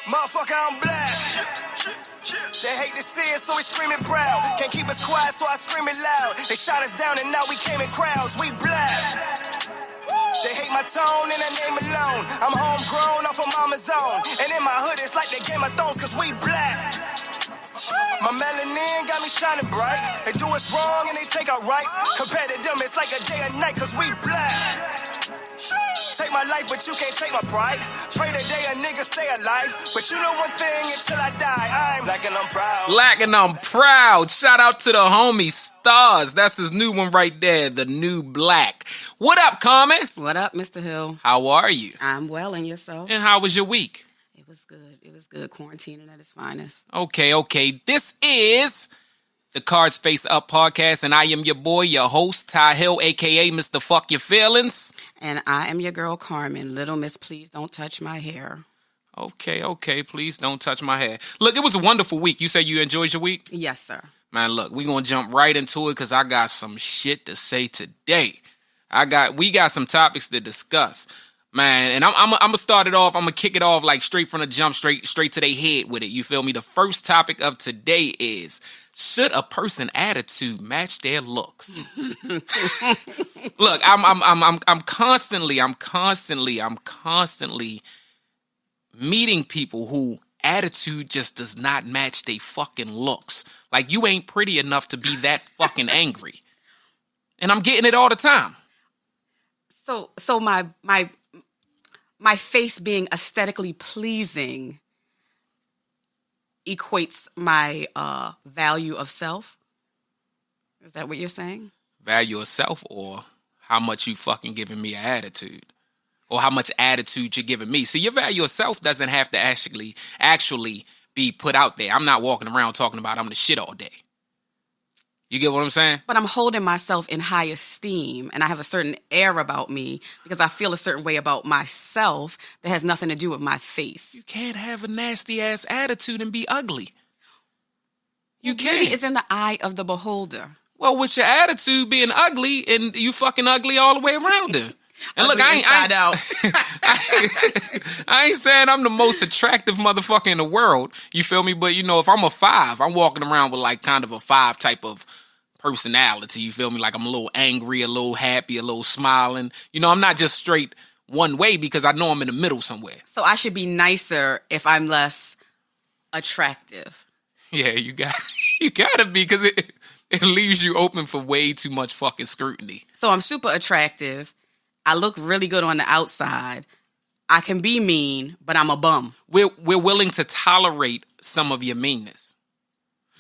Motherfucker, I'm black. They hate to see it, so we screaming proud. Can't keep us quiet, so I scream it loud. They shot us down and now we came in crowds. We black. They hate my tone and their name alone. I'm homegrown off of mama's own. And in my hood, it's like the Game of Thrones, cause we black. My melanin got me shining bright. They do us wrong and they take our rights. Compared to them, it's like a day and night, cause we black. Take my life, but you can't take my pride. Pray the day a nigga stay alive. But you know one thing, until I die, I'm black and I'm proud. Black and I'm proud. Shout out to the homie Stars. That's his new one right there, the new Black. What up, Carmen? What up, Mr. Hill? How are you? I'm well, and yourself? And how was your week? It was good. It was good. Quarantining at its finest. Okay. This is the Cards Face Up podcast, and I am your boy, your host, Ty Hill, a.k.a. Mr. Fuck Your Feelings. And I am your girl, Carmen. Little Miss, please don't touch my hair. Okay. Please don't touch my hair. Look, it was a wonderful week. You say you enjoyed your week? Yes, sir. Man, look, we going to jump right into it because I got some shit to say today. We got some topics to discuss. Man, and I'm gonna start it off. I'm gonna kick it off like straight from the jump, straight to their head with it. You feel me? The first topic of today is: should a person attitude match their looks? Look, I'm constantly meeting people who attitude just does not match their fucking looks. Like, you ain't pretty enough to be that fucking angry, and I'm getting it all the time. So my face being aesthetically pleasing equates my value of self? Is that what you're saying? Value of self, or how much you fucking giving me an attitude? Or how much attitude you're giving me? See, your value of self doesn't have to actually be put out there. I'm not walking around talking about I'm the shit all day. You get what I'm saying? But I'm holding myself in high esteem, and I have a certain air about me because I feel a certain way about myself that has nothing to do with my face. You can't have a nasty-ass attitude and be ugly. You can't. Beauty is in the eye of the beholder. Well, with your attitude being ugly, and you fucking ugly all the way around it. And look, I ain't saying I'm the most attractive motherfucker in the world. You feel me? But, you know, if I'm a 5, I'm walking around with like kind of a 5 type of personality. You feel me? Like I'm a little angry, a little happy, a little smiling. You know, I'm not just straight one way because I know I'm in the middle somewhere. So I should be nicer if I'm less attractive. Yeah, you gotta be, because it leaves you open for way too much fucking scrutiny. So I'm super attractive. I look really good on the outside. I can be mean, but I'm a bum. We're willing to tolerate some of your meanness.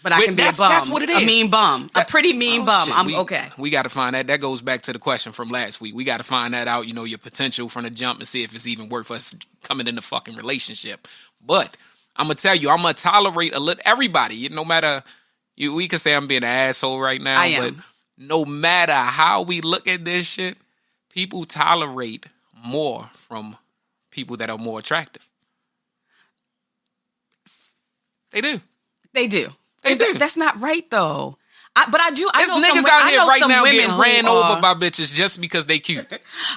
But I can be a bum. That's what it is. A mean bum. A pretty mean bum. Shit. Okay. We got to find that. That goes back to the question from last week. We got to find that out, you know, your potential from the jump, and see if it's even worth us coming in the fucking relationship. But I'm going to tell you, I'm going to tolerate everybody. No matter, we can say I'm being an asshole right now. I am. But no matter how we look at this shit, people tolerate more from people that are more attractive. They do. That's not right, though. I There's know niggas some, out here right now getting ran over by bitches just because they cute.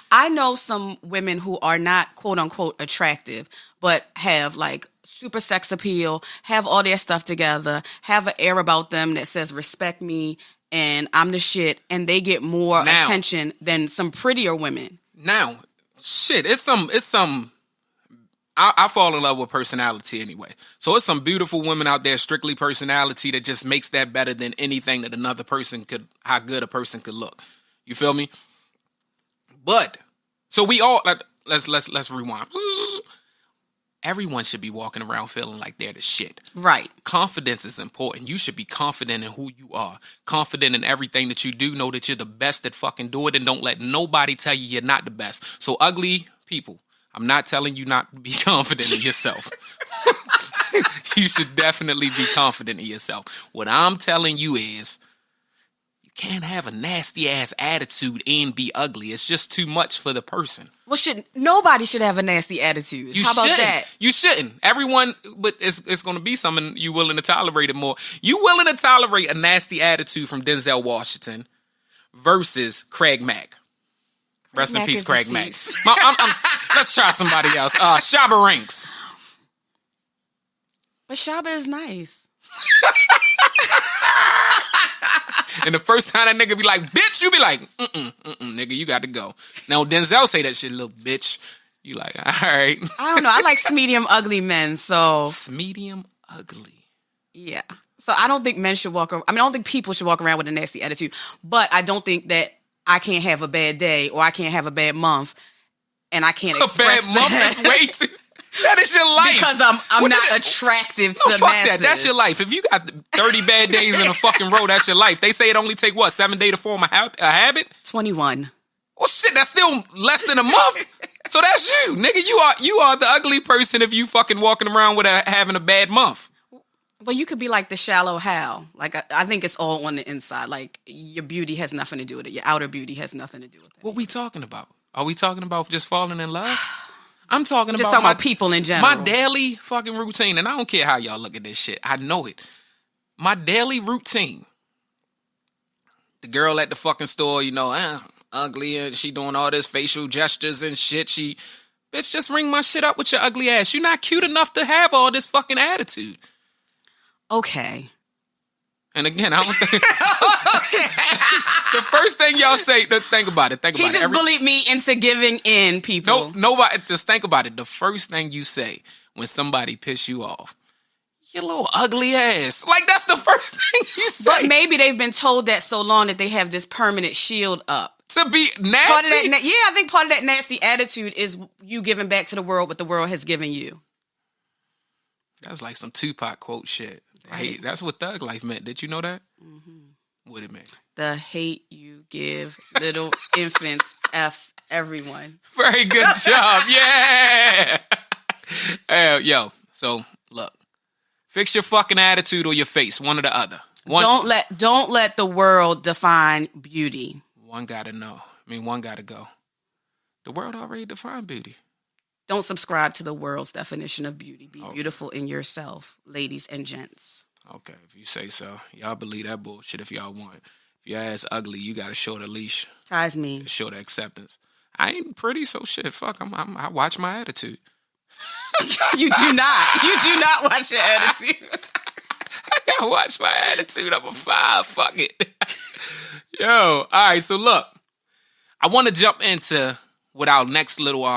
I know some women who are not quote unquote attractive, but have like super sex appeal, have all their stuff together, have an air about them that says respect me and I'm the shit, and they get more attention than some prettier women. Now, shit, it's some. I fall in love with personality anyway. So it's some beautiful women out there, strictly personality, that just makes that better than anything that another person could, how good a person could look. You feel me? But, so we all, let's rewind. Everyone should be walking around feeling like they're the shit. Right. Confidence is important. You should be confident in who you are. Confident in everything that you do. Know that you're the best at fucking do it, and don't let nobody tell you you're not the best. So ugly people, I'm not telling you not to be confident in yourself. You should definitely be confident in yourself. What I'm telling you is, you can't have a nasty ass attitude and be ugly. It's just too much for the person. Well, nobody should have a nasty attitude. How about that? You shouldn't. Everyone, but it's going to be something you willing to tolerate it more. You willing to tolerate a nasty attitude from Denzel Washington versus Craig Mack. Rest in peace, Craig Mack. Let's try somebody else. Shabba Ranks. But Shaba is nice. And the first time that nigga be like, bitch, you be like, nigga, you got to go. Now, Denzel say that shit, little bitch. You like, all right. I don't know. I like medium ugly men, so. Medium ugly. Yeah. So I don't think men should walk around. I mean, I don't think people should walk around with a nasty attitude. But I don't think that I can't have a bad day or I can't have a bad month and I can't express a bad month is way too. That is your life. Because I'm not attractive to the fuck masses. that. That's your life. If you got 30 bad days in a fucking row, that's your life. They say it only take, 7 days to form a habit? 21. Oh, shit, that's still less than a month. So that's you. Nigga, you are the ugly person if you fucking walking around with having a bad month. Well, you could be like the shallow Hal. Like, I think it's all on the inside. Like, your beauty has nothing to do with it. Your outer beauty has nothing to do with it. What we talking about? Are we talking about just falling in love? I'm talking just about talking about people in general. My daily fucking routine, and I don't care how y'all look at this shit. I know it. My daily routine. The girl at the fucking store, ugly, and she doing all this facial gestures and shit. Bitch, just ring my shit up with your ugly ass. You're not cute enough to have all this fucking attitude. Okay. And again, I don't think... The first thing y'all say, think about it. He just bullied me into giving in, people. No, nobody, just think about it. The first thing you say when somebody piss you off, your little ugly ass. Like, that's the first thing you say. But maybe they've been told that so long that they have this permanent shield up. To be nasty? I think part of that nasty attitude is you giving back to the world what the world has given you. That's like some Tupac quote shit. Right. Hey, that's what thug life meant. Did you know that? Mm-hmm. What it meant? The hate you give little infants F's everyone. Very good job. Yeah. Yo, so look. Fix your fucking attitude or your face. One or the other. Don't let the world define beauty. One gotta know. One gotta go. The world already defined beauty. Don't subscribe to the world's definition of beauty. Be beautiful in yourself, ladies and gents. Okay, if you say so. Y'all believe that bullshit if y'all want. If your ass ugly, you gotta show the leash. Ties me. Show the acceptance. I ain't pretty, so shit. Fuck, I watch my attitude. You do not. You do not watch your attitude. I gotta watch my attitude. I'm a 5. Fuck it. Yo, all right. So look, I want to jump into what our next little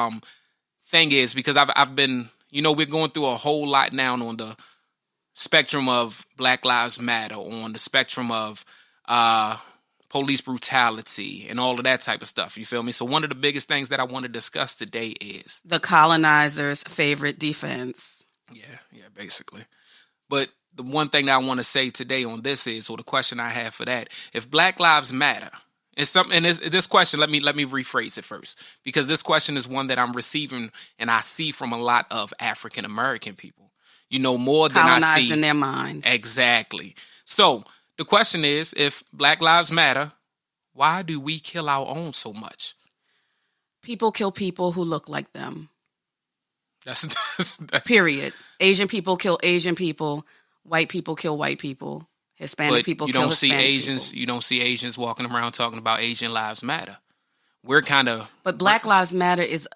thing is, because I've been, we're going through a whole lot now on the spectrum of Black Lives Matter, on the spectrum of police brutality and all of that type of stuff. You feel me? So one of the biggest things that I want to discuss today is the colonizer's favorite defense. Yeah, basically. But the one thing that I want to say today on this is, or the question I have for that, if Black Lives Matter, and this question, let me rephrase it first, because this question is one that I'm receiving and I see from a lot of African American people. More than I see. Colonized in their mind. Exactly. So the question is, if Black Lives Matter, why do we kill our own so much? People kill people who look like them. That's period. Asian people kill Asian people. White people kill white people. Hispanic people kill Hispanic people. You don't see Asians walking around talking about Asian lives matter. We're kind of... But Black Lives Matter is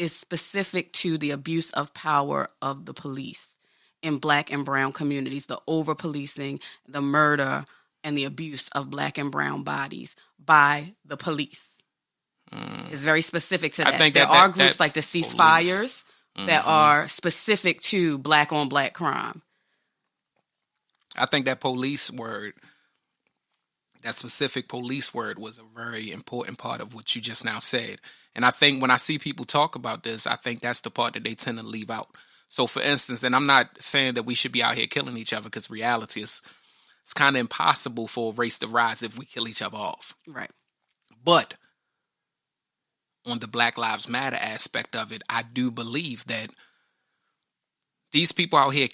specific to the abuse of power of the police in Black and brown communities, the over-policing, the murder, and the abuse of Black and brown bodies by the police. It's very specific to that. I think there are groups like the ceasefires that are specific to Black on Black crime. I think that police word, that specific police word, was a very important part of what you just now said. And I think when I see people talk about this, I think that's the part that they tend to leave out. So for instance, and I'm not saying that we should be out here killing each other, because reality is, it's kind of impossible for a race to rise if we kill each other off. Right. But on the Black Lives Matter aspect of it, I do believe that these people out here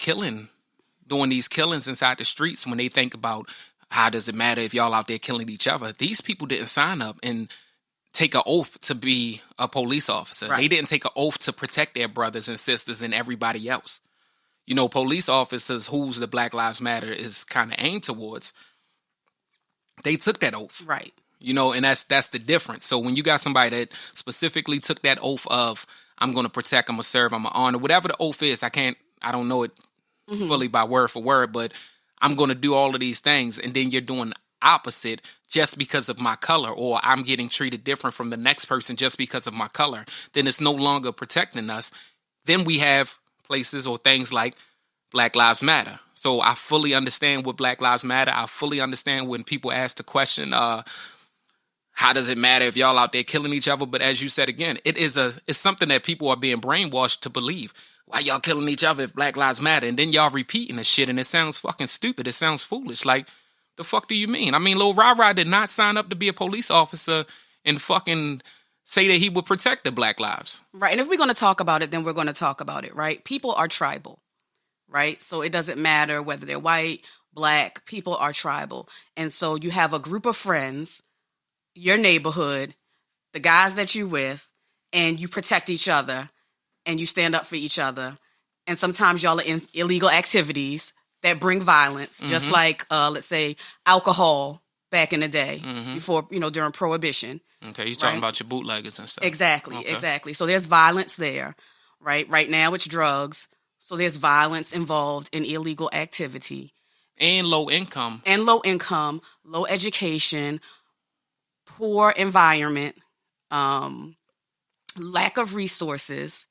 doing these killings inside the streets, when they think about how does it matter if y'all out there killing each other, these people didn't sign up and take an oath to be a police officer. Right. They didn't take an oath to protect their brothers and sisters and everybody else. Police officers, who's the Black Lives Matter is kind of aimed towards, they took that oath. Right. And that's the difference. So when you got somebody that specifically took that oath of, I'm going to protect, I'm going to serve, I'm going to honor, whatever the oath is, I don't know it fully by word for word, but I'm going to do all of these things, and then you're doing opposite just because of my color, or I'm getting treated different from the next person just because of my color, then it's no longer protecting us. Then we have places or things like Black Lives Matter. So I fully understand what Black Lives Matter. I fully understand when people ask the question, how does it matter if y'all out there killing each other? But as you said again, it's something that people are being brainwashed to believe. Why y'all killing each other if Black Lives Matter? And then y'all repeating the shit, and it sounds fucking stupid. It sounds foolish. Like, the fuck do you mean? I mean, Lil Rah did not sign up to be a police officer and fucking say that he would protect the Black lives. Right. And if we're going to talk about it, then we're going to talk about it, right? People are tribal, right? So it doesn't matter whether they're white, black, people are tribal. And so you have a group of friends, your neighborhood, the guys that you with, and you protect each other and you stand up for each other. And sometimes y'all are in illegal activities that bring violence, just like, let's say, alcohol back in the day before, during Prohibition. Okay, you're talking about your bootleggers and stuff. Exactly, okay. Exactly. So there's violence there, right? Right now it's drugs. So there's violence involved in illegal activity. And low income. Low education, poor environment, lack of resources,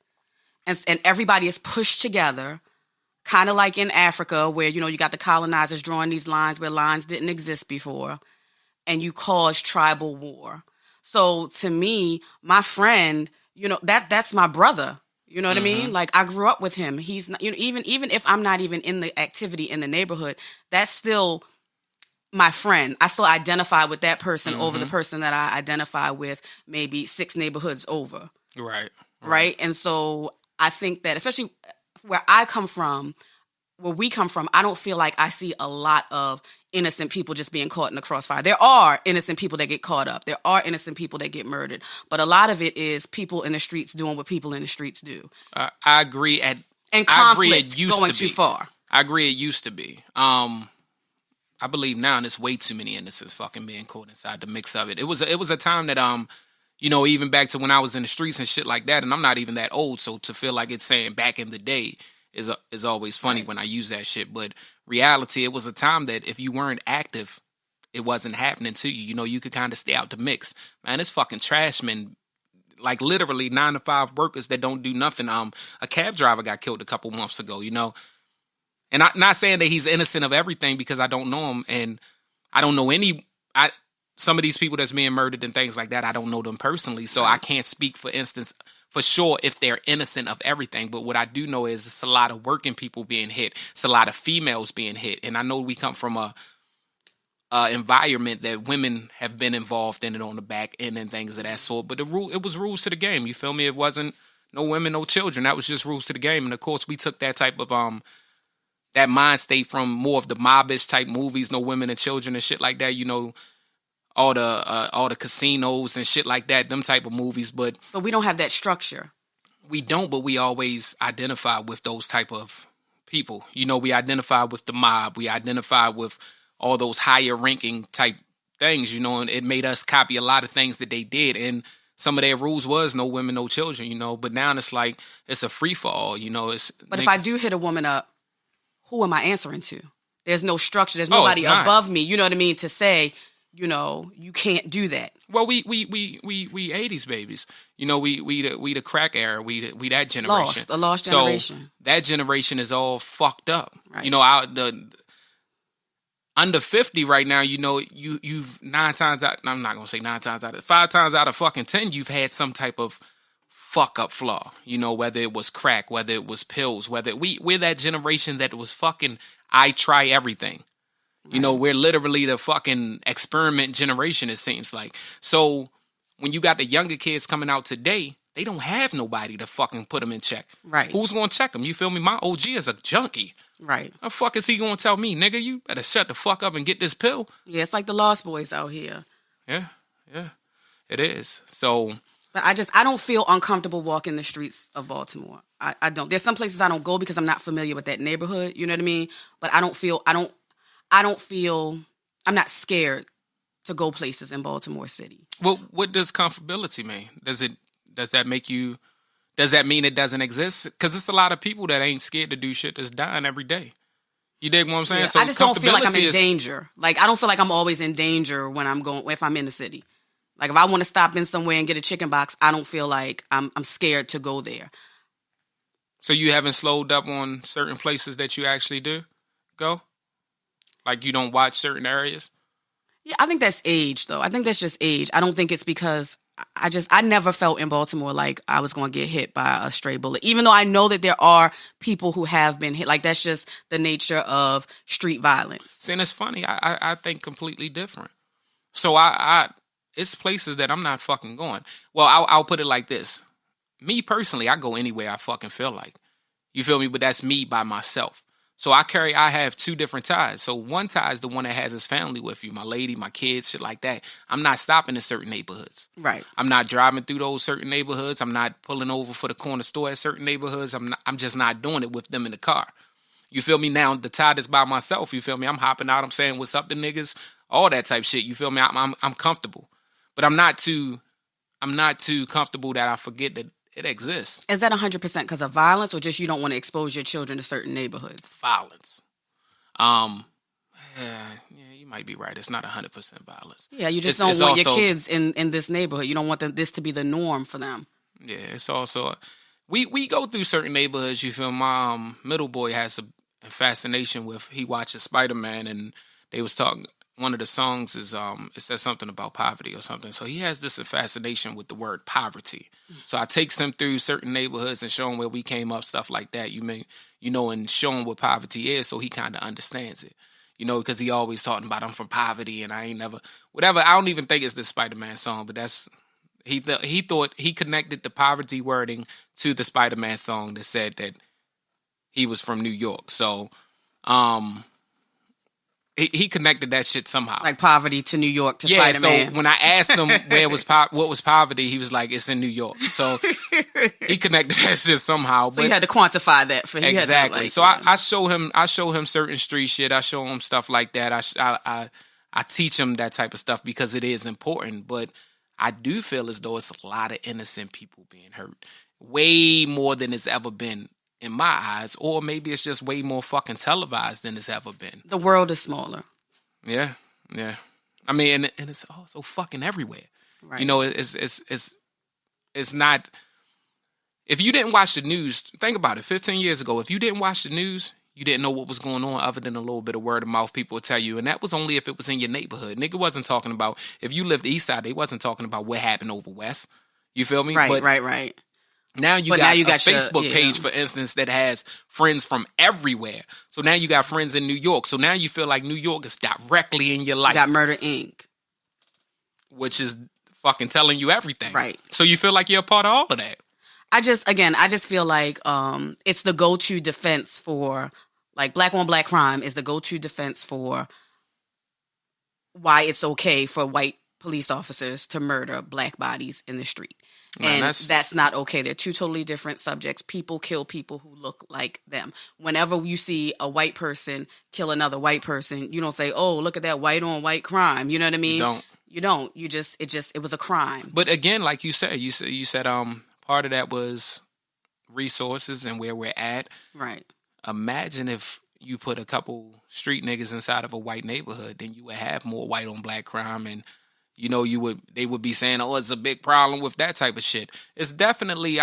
and everybody is pushed together, kind of like in Africa where, you got the colonizers drawing these lines where lines didn't exist before, and you cause tribal war. So to me, my friend, that's my brother. You know what I mean? Like, I grew up with him. He's not, even if I'm not even in the activity in the neighborhood, that's still my friend. I still identify with that person over the person that I identify with maybe 6 neighborhoods over. Right. And so I think that, especially where we come from, I don't feel like I see a lot of innocent people just being caught in the crossfire. There are innocent people that get caught up. There are innocent people that get murdered. But a lot of it is people in the streets doing what people in the streets do. I agree. And conflict going too far. I agree it used to be. I believe now there's way too many innocents fucking being caught inside the mix of it. It was a time that, even back to when I was in the streets and shit like that, and I'm not even that old, so to feel like it's saying back in the day is always funny when I use that shit. But reality, it was a time that if you weren't active, it wasn't happening to you. You could kind of stay out the mix. Man, it's fucking trash, man. Like, literally 9-to-5 workers that don't do nothing. A cab driver got killed a couple months ago, And I'm not saying that he's innocent of everything because I don't know him, and I don't know some of these people that's being murdered and things like that, I don't know them personally, so I can't speak, for instance, for sure if they're innocent of everything. But what I do know is it's a lot of working people being hit. It's a lot of females being hit. And I know we come from a environment that women have been involved in it on the back end and things of that sort. But it was rules to the game. You feel me? It wasn't no women, no children. That was just rules to the game. And of course, we took that type of that mind state from more of the mobbish type movies, no women and children and shit like that. All the casinos and shit like that, them type of movies. But we don't have that structure. We don't, but we always identify with those type of people. We identify with the mob. We identify with all those higher ranking type things, and it made us copy a lot of things that they did. And some of their rules was no women, no children, But now it's like, it's a free for all, But if I do hit a woman up, who am I answering to? There's no structure. There's nobody above me, you know what I mean, to say, you can't do that. Well, we 80s babies. We the crack era. We that generation. The lost generation. So that generation is all fucked up. Right. The under 50 right now, you've 9 times out, I'm not going to say 9 times out of 5 times out of fucking 10, you've had some type of fuck up flaw. Whether it was crack, whether it was pills, whether we're that generation that was fucking, I try everything. We're literally the fucking experiment generation, it seems like. So when you got the younger kids coming out today, they don't have nobody to fucking put them in check. Right. Who's going to check them? You feel me? My OG is a junkie. Right. How the fuck is he going to tell me, nigga, you better shut the fuck up and get this pill? Yeah, it's like the Lost Boys out here. Yeah. It is. So... But I don't feel uncomfortable walking the streets of Baltimore. I don't. There's some places I don't go because I'm not familiar with that neighborhood. You know what I mean? But I don't feel, I'm not scared to go places in Baltimore City. Well, what does comfortability mean? Does that make you Does that mean it doesn't exist? Because it's a lot of people that ain't scared to do shit that's dying every day. You dig what I'm saying? Yeah, So I just don't feel like I'm in comfortability danger. Like, I don't feel like I'm always in danger when if I'm in the city. Like, if I want to stop in somewhere and get a chicken box, I don't feel like I'm scared to go there. So you haven't slowed up on certain places that you actually do go? Like you don't watch certain areas? Yeah, I think that's age, though. I think that's just age. I don't think it's because I never felt in Baltimore like I was going to get hit by a stray bullet, even though I know that there are people who have been hit. Like, that's just the nature of street violence. See, and it's funny. I think completely different. So it's places that I'm not fucking going. Well, I'll put it like this. Me personally, I go anywhere I fucking feel like. You feel me? But that's me by myself. So I have two different ties. So one tie is the one that has his family with you, my lady, my kids, shit like that. I'm not stopping in certain neighborhoods. Right. I'm not driving through those certain neighborhoods. I'm not pulling over for the corner store at certain neighborhoods. I'm just not doing it with them in the car. You feel me? Now, the tie that's by myself, you feel me? I'm hopping out. I'm saying, what's up to niggas? All that type shit. You feel me? I'm comfortable. But I'm not too comfortable that I forget that it exists. Is that 100% because of violence, or just you don't want to expose your children to certain neighborhoods? Violence. Yeah, you might be right. It's not 100% violence. Yeah, you just don't want your kids in this neighborhood. You don't want this to be the norm for them. Yeah, it's also we go through certain neighborhoods. You feel my middle boy has a fascination with. He watches Spider-Man, and they was talking. One of the songs is it says something about poverty or something. So he has this fascination with the word poverty. So I take him through certain neighborhoods and show him where we came up, stuff like that. And show him what poverty is, so he kind of understands it. Because he always talking about I'm from poverty and I ain't never whatever. I don't even think it's the Spider-Man song, but that's he thought he connected the poverty wording to the Spider-Man song that said that he was from New York. So He connected that shit somehow, like poverty to New York to Spider-Man. So when I asked him what was poverty, he was like, "It's in New York." So he connected that shit somehow. So you had to quantify that for him. Exactly. I show him certain street shit. I show him stuff like that. I teach him that type of stuff because it is important. But I do feel as though it's a lot of innocent people being hurt, way more than it's ever been. In my eyes, or maybe it's just way more fucking televised than it's ever been. The world is smaller. Yeah. I mean, and it's also fucking everywhere. Right. It's not. If you didn't watch the news, think about it. 15 years ago, if you didn't watch the news, you didn't know what was going on other than a little bit of word of mouth people would tell you, and that was only if it was in your neighborhood. Nigga wasn't talking about if you lived east side. They wasn't talking about what happened over west. You feel me? Right. Now you got a Facebook page, for instance, that has friends from everywhere. So now you got friends in New York. So now you feel like New York is directly in your life. You got Murder Inc., which is fucking telling you everything. Right. So you feel like you're a part of all of that. I just feel like it's the go-to defense for, like, black on black crime is the go-to defense for why it's okay for white police officers to murder black bodies in the street. And that's not okay. They're two totally different subjects. People kill people who look like them. Whenever you see a white person kill another white person, you don't say, "Oh, look at that white on white crime." You know what I mean? You don't. It was a crime. But again, like you said, part of that was resources and where we're at. Right. Imagine if you put a couple street niggas inside of a white neighborhood, then you would have more white on black crime, and they would be saying, "Oh, it's a big problem with that type of shit." It's definitely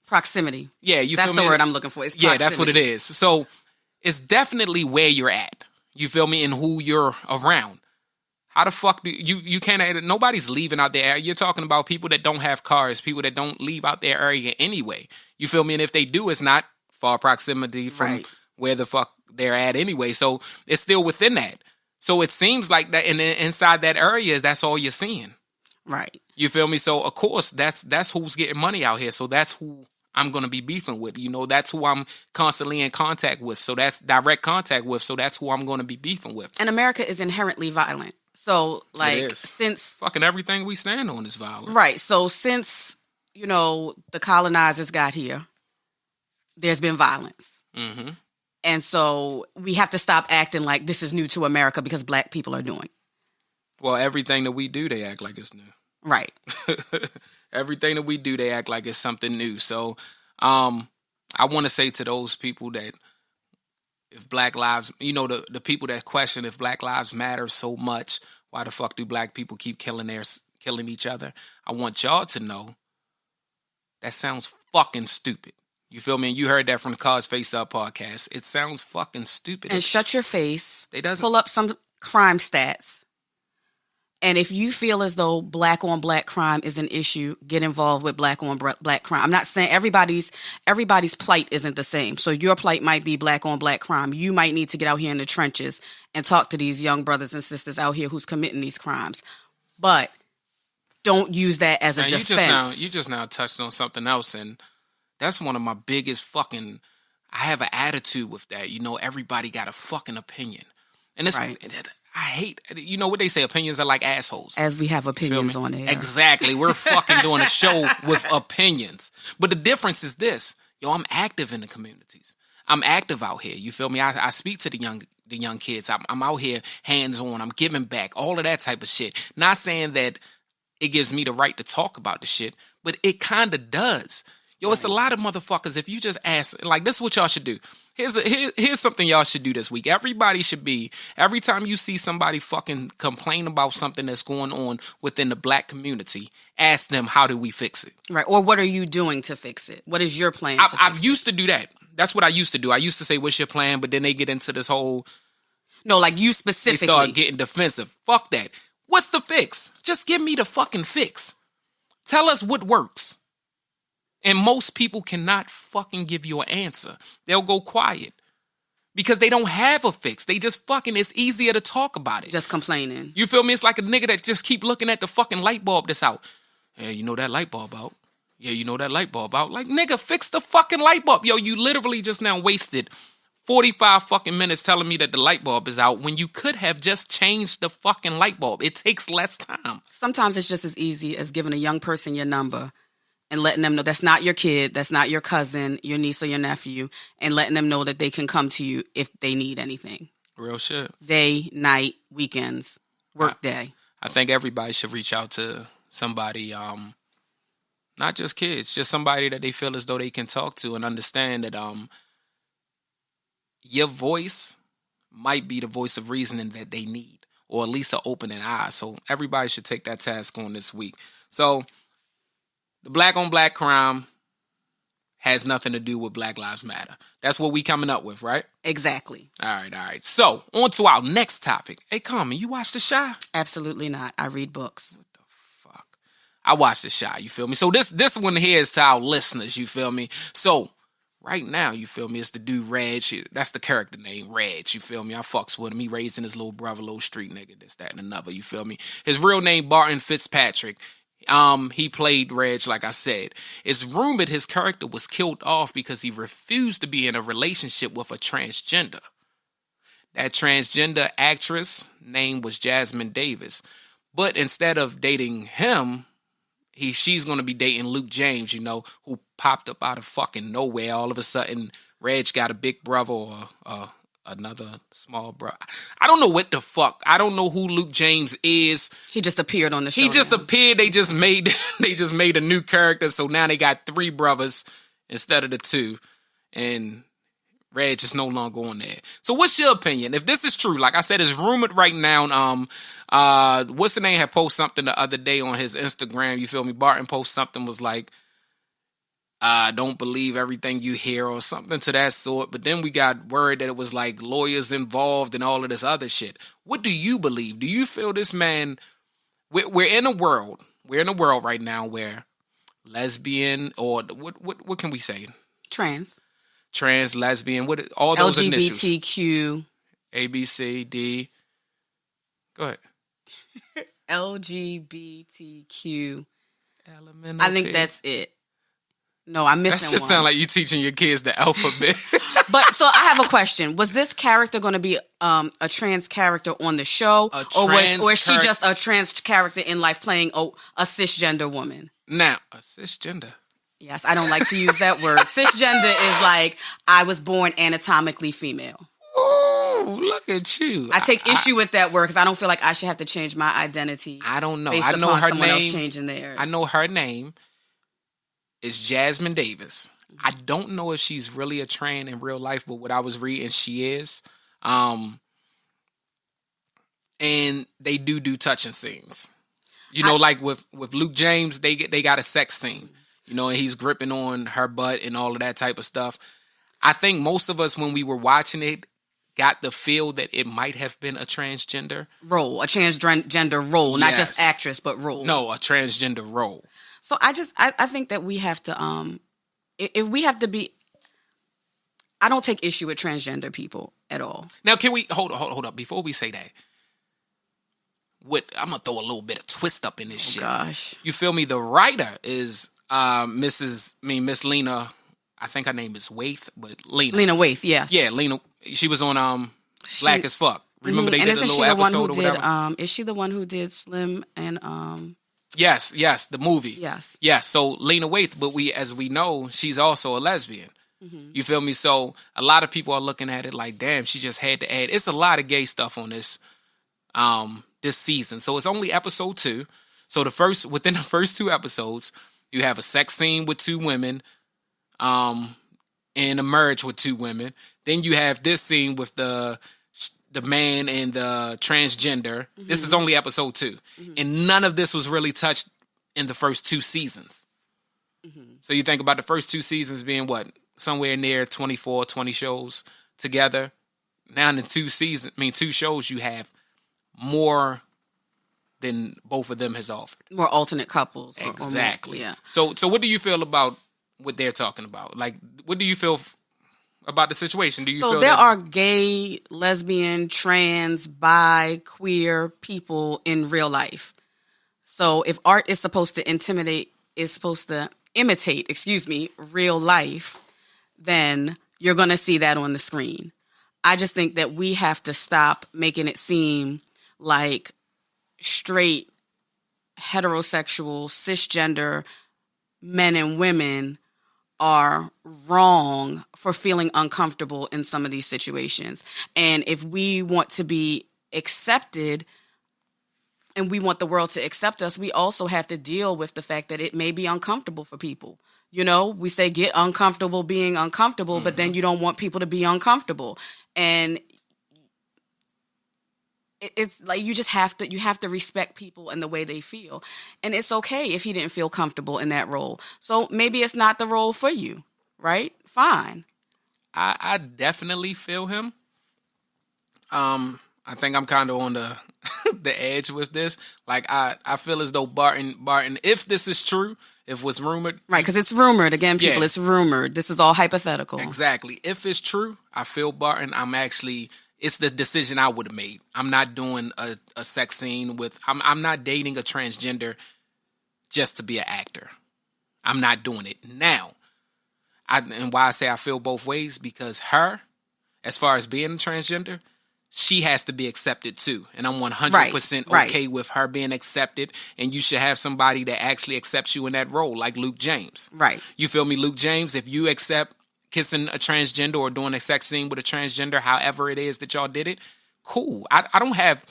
proximity. Yeah, that's the word I'm looking for. It's proximity. Yeah, that's what it is. So it's definitely where you're at. You feel me? And who you're around. How the fuck do you can't? Nobody's leaving out there. You're talking about people that don't have cars, people that don't leave out their area anyway. You feel me? And if they do, it's not far proximity from where the fuck they're at anyway. So it's still within that. So it seems like that inside that area, that's all you're seeing. Right. You feel me? So, of course, that's who's getting money out here. So that's who I'm going to be beefing with. That's who I'm constantly in contact with. So that's direct contact with. So that's who I'm going to be beefing with. And America is inherently violent. So, like, since... Fucking everything we stand on is violent. Right. So since, the colonizers got here, there's been violence. Mm-hmm. And so we have to stop acting like this is new to America because black people are doing. Well, everything that we do, they act like it's new. Right. Everything that we do, they act like it's something new. So, I want to say to those people that if Black Lives, the people that question if Black Lives matter so much, why the fuck do Black people keep killing each other? I want y'all to know that sounds fucking stupid. You feel me? And you heard that from the Cause Face Up podcast. It sounds fucking stupid. And shut your face. They doesn't pull up some crime stats. And if you feel as though black on black crime is an issue, get involved with black on black crime. I'm not saying everybody's plight isn't the same. So your plight might be black on black crime. You might need to get out here in the trenches and talk to these young brothers and sisters out here who's committing these crimes. But don't use that as a defense. You just now touched on something else, and that's one of my biggest fucking. I have an attitude with that. Everybody got a fucking opinion, and it's. Right. I hate. What they say? Opinions are like assholes. As we have opinions on air. Exactly. We're fucking doing a show with opinions, but the difference is this. I'm active in the communities. I'm active out here. You feel me? I speak to the young kids. I'm out here hands on. I'm giving back. All of that type of shit. Not saying that it gives me the right to talk about the shit, but it kind of does. It's a lot of motherfuckers. If you just ask, like, this is what y'all should do. Here's something y'all should do this week. Everybody should be, every time you see somebody fucking complain about something that's going on within the black community, ask them, how do we fix it? Right. Or what are you doing to fix it? What is your plan? I used to do that. That's what I used to do. I used to say, what's your plan? But then they get into this whole. No, like you specifically. They start getting defensive. Fuck that. What's the fix? Just give me the fucking fix. Tell us what works. And most people cannot fucking give you an answer. They'll go quiet. Because they don't have a fix. They just fucking, it's easier to talk about it. Just complaining. You feel me? It's like a nigga that just keep looking at the fucking light bulb that's out. Yeah, you know that light bulb out. Yeah, you know that light bulb out. Like, nigga, fix the fucking light bulb. Yo, you literally just now wasted 45 fucking minutes telling me that the light bulb is out when you could have just changed the fucking light bulb. It takes less time. Sometimes it's just as easy as giving a young person your number and letting them know that's not your kid, that's not your cousin, your niece or your nephew, and letting them know that they can come to you if they need anything. Real shit. Day, night, weekends, work day. I think everybody should reach out to somebody, not just kids, just somebody that they feel as though they can talk to and understand that your voice might be the voice of reasoning that they need, or at least an opening eye. So everybody should take that task on this week. So the black on black crime has nothing to do with Black Lives Matter. That's what we coming up with, right? Exactly. All right. So on to our next topic. Hey, Carmen, you watch The Chi? Absolutely not. I read books. What the fuck? I watch The Chi, you feel me? So this one here is to our listeners, you feel me? So right now, you feel me, it's the dude Reg. That's the character name, Reg, you feel me? I fucks with him. He raised in his little brother, little street nigga, this, that, and another, you feel me? His real name, Barton Fitzpatrick. He played Reg, like I said. It's rumored his character was killed off because he refused to be in a relationship with a transgender. That transgender actress name was Jasmine Davis. But instead of dating him, she's going to be dating Luke James, who popped up out of fucking nowhere. All of a sudden, Reg got a big brother or another small brother. I don't know what the fuck. I don't know who Luke James is. He just appeared on the show. He just appeared. They just made a new character. So now they got 3 brothers instead of the 2. And Reg is no longer on there. So what's your opinion? If this is true, like I said, it's rumored right now. What's the name had posted something the other day on his Instagram. You feel me? Barton posted something was like, don't believe everything you hear or something to that sort. But then we got word that it was like lawyers involved and all of this other shit. What do you believe? Do you feel this man, we're in a world right now where lesbian or what can we say? Trans, lesbian, all those initials. LGBTQ. A, B, C, D. Go ahead. LGBTQ. Elemental I think P. That's it. No, I'm missing one. That just sound like you teaching your kids the alphabet. But so I have a question. Was this character going to be a trans character on the show? Or is she just a trans character in life playing a cisgender woman? Now, a cisgender. Yes, I don't like to use that word. Cisgender is like, I was born anatomically female. Ooh, Oh, look at you. I take issue with that word because I don't feel like I should have to change my identity. I don't know. Based I know upon her someone name. else changing theirs. I know her name is Jasmine Davis. I don't know if she's really a trans in real life, but what I was reading, she is. And they do touching scenes. You know, like with Luke James, they got a sex scene. You know, and he's gripping on her butt and all of that type of stuff. I think most of us, when we were watching it, got the feel that it might have been a transgender role, a transgender role, not just actress, but role. No, a transgender role. So I think that we have to, if we have to be, I don't take issue with transgender people at all. Now, can we hold up before we say that? I'm gonna throw a little bit of twist up in this shit. Gosh, you feel me? The writer is Miss Lena. I think her name is Waithe, but Lena Waithe, yes, yeah, Lena. She was on Black as Fuck. Remember they did a little episode or whatever. Is she the one who did Slim and Yes, the movie. Yes. So Lena Waithe, but as we know, she's also a lesbian. Mm-hmm. You feel me? So a lot of people are looking at it like, damn, she just had to add. It's a lot of gay stuff on this season. So it's only episode 2. So within the first 2 episodes, you have a sex scene with 2 women, and a marriage with 2 women. Then you have this scene with the man and the transgender. Mm-hmm. This is only episode 2. Mm-hmm. And none of this was really touched in the first 2 seasons. Mm-hmm. So you think about the first 2 seasons being what? Somewhere near 24, 20 shows together. Now in the 2 shows, you have more than both of them has offered. More alternate couples. Exactly. Yeah. So what do you feel about what they're talking about? Like, what do you feel about the situation? Do you feel there are gay, lesbian, trans, bi, queer people in real life. So if art is supposed to imitate real life, then you're going to see that on the screen. I just think that we have to stop making it seem like straight, heterosexual, cisgender men and women are wrong for feeling uncomfortable in some of these situations. And if we want to be accepted and we want the world to accept us, we also have to deal with the fact that it may be uncomfortable for people. You know, we say get uncomfortable being uncomfortable, mm-hmm. but then you don't want people to be uncomfortable. And it's like you have to respect people and the way they feel. And it's okay if he didn't feel comfortable in that role. So maybe it's not the role for you, right? Fine. I definitely feel him. I think I'm kind of on the edge with this. Like I feel as though Barton, if this is true, if what's rumored. Right, because it's rumored. Again, people, yeah. It's rumored. This is all hypothetical. Exactly. If it's true, I feel Barton, it's the decision I would have made. I'm not doing a sex scene I'm not dating a transgender just to be an actor. I'm not doing it now. And why I say I feel both ways, because her, as far as being a transgender, she has to be accepted too. And I'm 100% okay with her being accepted. And you should have somebody that actually accepts you in that role, like Luke James. Right. You feel me, Luke James? If you accept kissing a transgender or doing a sex scene with a transgender, however it is that y'all did it, cool. I don't have,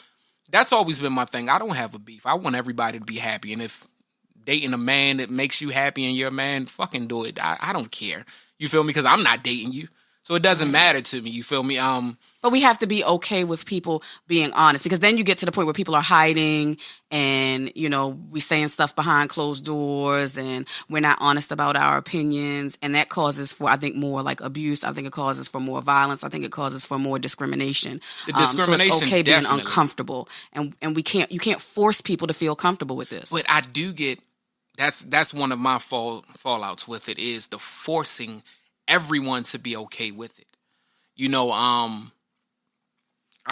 that's always been my thing. I don't have a beef. I want everybody to be happy. And if dating a man that makes you happy and you're a man, fucking do it. I don't care. You feel me? Because I'm not dating you. So it doesn't matter to me. You feel me? But we have to be okay with people being honest, because then you get to the point where people are hiding and, you know, we saying stuff behind closed doors and we're not honest about our opinions. And that causes for, I think, more like abuse. I think it causes for more violence. I think it causes for more discrimination. The discrimination, so it's okay definitely. Being uncomfortable. And you can't force people to feel comfortable with this. But I do get, that's one of my fallouts with it, is the forcing everyone to be okay with it. You know, I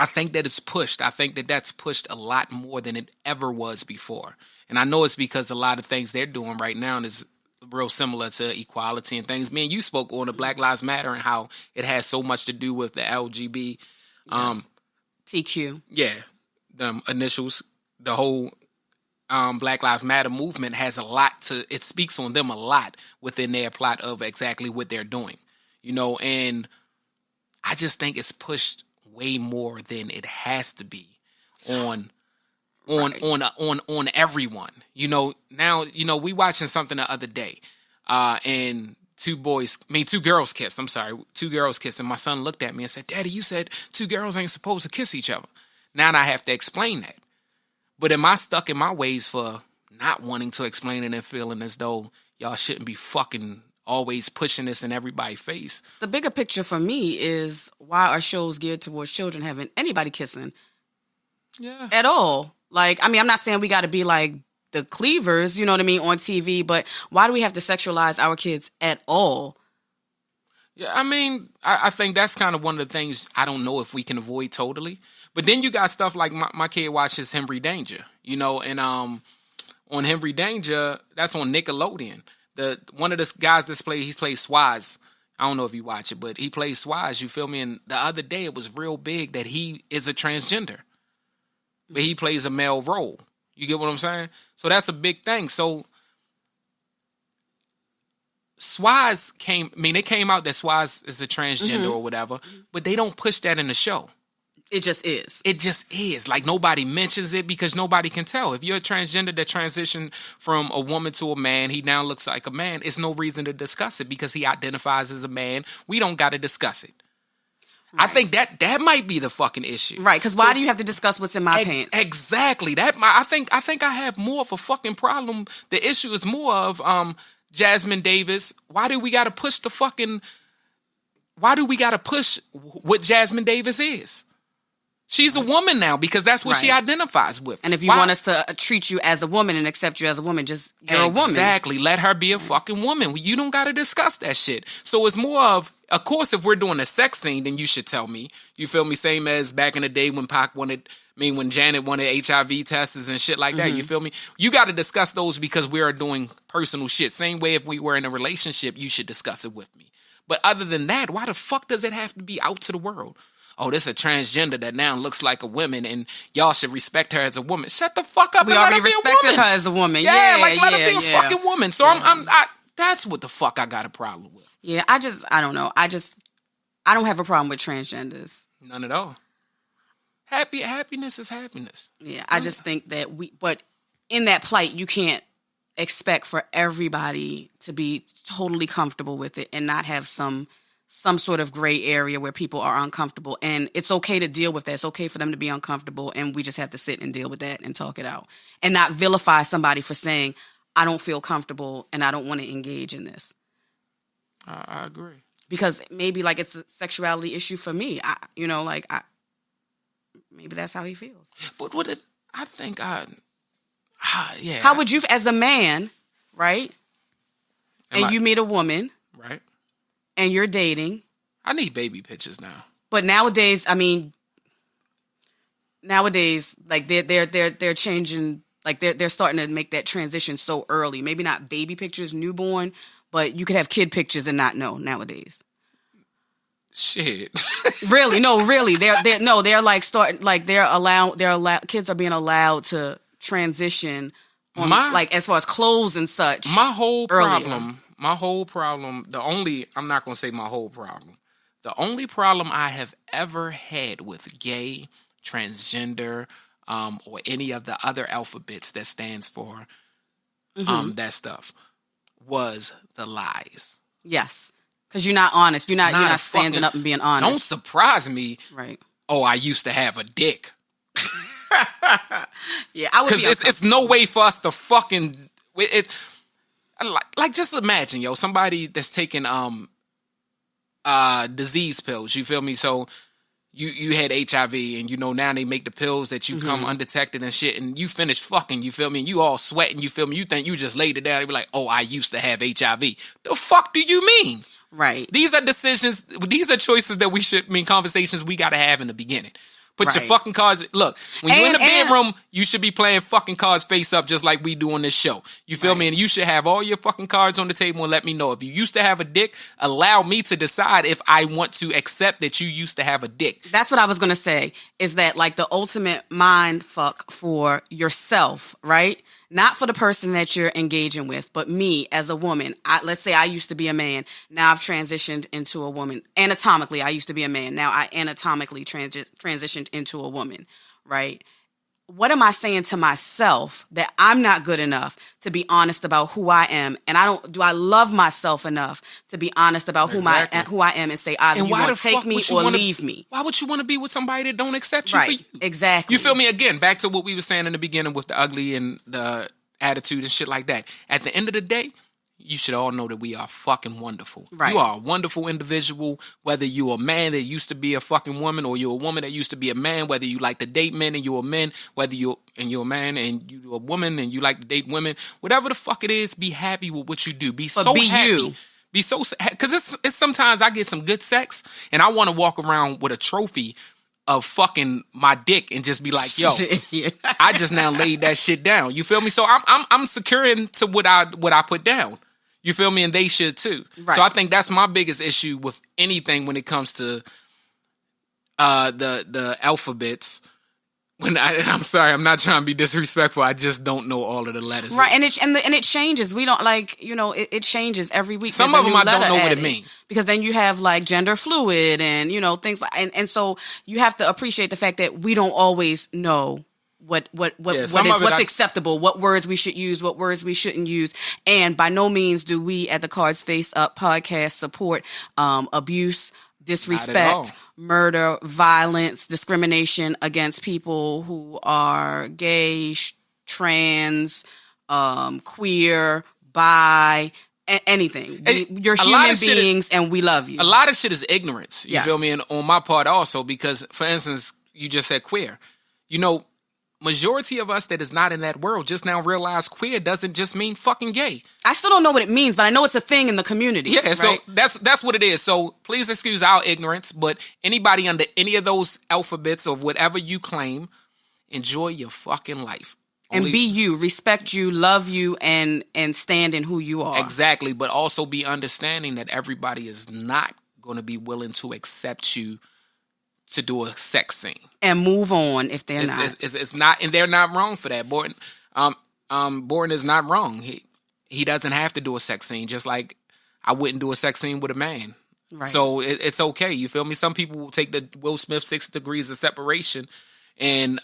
think that it's pushed. I think that that's pushed a lot more than it ever was before. And I know it's because a lot of things they're doing right now is real similar to equality and things. Me and you spoke on the Black Lives Matter and how it has so much to do with the LGBT. TQ. Yeah, the initials, the whole Black Lives Matter movement has a lot it speaks on them a lot within their plot of exactly what they're doing. You know, and I just think it's pushed way more than it has to be on everyone. You know, now, you know, we watching something the other day, and two girls kissed. I'm sorry, two girls kissed, and my son looked at me and said, "Daddy, you said two girls ain't supposed to kiss each other." Now I have to explain that. But am I stuck in my ways for not wanting to explain it and feeling as though y'all shouldn't be fucking always pushing this in everybody's face? The bigger picture for me is, why are shows geared towards children having anybody kissing? Yeah. At all. Like, I mean, I'm not saying we got to be like the Cleavers, you know what I mean, on TV, but why do we have to sexualize our kids at all? Yeah, I mean, I think that's kind of one of the things I don't know if we can avoid totally. But then you got stuff like my kid watches Henry Danger, you know, and on Henry Danger, that's on Nickelodeon. One of the guys he plays Swaz. I don't know if you watch it, but he plays Swaz, you feel me? And the other day it was real big that he is a transgender, but he plays a male role. You get what I'm saying? So that's a big thing. So Swaz it came out that Swaz is a transgender or whatever, but they don't push that in the show. It just is. It just is. Like, nobody mentions it because nobody can tell. If you're a transgender that transitioned from a woman to a man, he now looks like a man, it's no reason to discuss it because he identifies as a man. We don't got to discuss it. Right. I think that might be the fucking issue. Right, because why do you have to discuss what's in my pants? Exactly. I think I have more of a fucking problem. The issue is more of Jasmine Davis. Why do we got to push what Jasmine Davis is? She's a woman now because that's what she identifies with. And if you want us to treat you as a woman and accept you as a woman, you're a woman. Exactly. Let her be a fucking woman. You don't got to discuss that shit. So it's more of course, if we're doing a sex scene, then you should tell me. You feel me? Same as back in the day when when Janet wanted HIV tests and shit like that. You feel me? You got to discuss those because we are doing personal shit. Same way if we were in a relationship, you should discuss it with me. But other than that, why the fuck does it have to be out to the world? Oh, this is a transgender that now looks like a woman, and y'all should respect her as a woman. Shut the fuck up. We already respected her as a woman. Yeah, let her be a fucking woman. So that's what the fuck I got a problem with. Yeah, I don't know. I don't have a problem with transgenders. None at all. Happiness is happiness. Yeah, I just think that but in that plight, you can't expect for everybody to be totally comfortable with it and not have some sort of gray area where people are uncomfortable. And it's okay to deal with that. It's okay for them to be uncomfortable, and we just have to sit and deal with that and talk it out. And not vilify somebody for saying, I don't feel comfortable and I don't want to engage in this. I agree. Because maybe like it's a sexuality issue for me. Maybe that's how he feels. But yeah. How would you, as a man, right? You meet a woman. Right. And you're dating. I need baby pictures now. But nowadays, like they're changing, like they're starting to make that transition so early. Maybe not baby pictures, newborn, but you could have kid pictures and not know nowadays. Shit. Really? No, really. They're like starting, like kids are being allowed to transition on, like as far as clothes and such. My whole problem, I'm not going to say my whole problem. The only problem I have ever had with gay, transgender, or any of the other alphabets that stands for that stuff was the lies. Yes. Because you're not honest. You're not standing up and being honest. Don't surprise me. Right. Oh, I used to have a dick. Yeah, I would be. Because it's no way for us to fucking... Like, just imagine, somebody that's taking disease pills, you feel me? So you had HIV, and now they make the pills that you come undetected and shit, and you finish fucking, you feel me? And you all sweating, you feel me? You think you just laid it down and be like, oh, I used to have HIV. The fuck do you mean? Right. These are decisions, these are choices that conversations we got to have in the beginning. Put your fucking cards... Look, when you're in the bedroom, you should be playing fucking cards face up just like we do on this show. You feel me? And you should have all your fucking cards on the table and let me know. If you used to have a dick, allow me to decide if I want to accept that you used to have a dick. That's what I was going to say, is that like the ultimate mind fuck for yourself, right? Not for the person that you're engaging with, but me as a woman. Let's say I used to be a man. Now I've transitioned into a woman. Anatomically, I used to be a man. Now I anatomically transitioned into a woman, right? What am I saying to myself that I'm not good enough to be honest about who I am? And do I love myself enough to be honest about who I am and say, either you want to take me or leave me? Why would you want to be with somebody that don't accept you for you? Exactly. You feel me? Again, back to what we were saying in the beginning with the ugly and the attitude and shit like that. At the end of the day, you should all know that we are fucking wonderful. Right. You are a wonderful individual, whether you're a man that used to be a fucking woman or you're a woman that used to be a man, whether you like to date men and you're a man, whether you're a man and you're a woman and you like to date women, whatever the fuck it is, be happy with what you do. Be happy. You. Be so, because it's sometimes I get some good sex and I want to walk around with a trophy of fucking my dick and just be like, yo, I just now laid that shit down. You feel me? So I'm securing to what I put down. You feel me? And they should too. Right. So I think that's my biggest issue with anything when it comes to the alphabets. I'm sorry, I'm not trying to be disrespectful. I just don't know all of the letters. Right, and it changes. We don't it changes every week. Some of them I don't know what it means. Because then you have like gender fluid and things like and so you have to appreciate the fact that we don't always know what's acceptable, what words we should use, what words we shouldn't use. And by no means do we at the Cards Face Up podcast support abuse, disrespect, murder, violence, discrimination against people who are gay, trans, queer, bi, anything. You're human beings and we love you. A lot of shit is ignorance. You feel me? And on my part also, because for instance, you just said queer. Majority of us that is not in that world just now realize queer doesn't just mean fucking gay. I still don't know what it means, but I know it's a thing in the community. Yeah, right? So that's what it is. So please excuse our ignorance, but anybody under any of those alphabets or whatever you claim, enjoy your fucking life. And be you, respect you, love you, and stand in who you are. Exactly, but also be understanding that everybody is not going to be willing to accept you to do a sex scene and move on if they're not. It's not, and they're not wrong for that. Borden is not wrong. He doesn't have to do a sex scene, just like I wouldn't do a sex scene with a man. Right. So it's okay. You feel me? Some people will take the Will Smith 6 Degrees of Separation and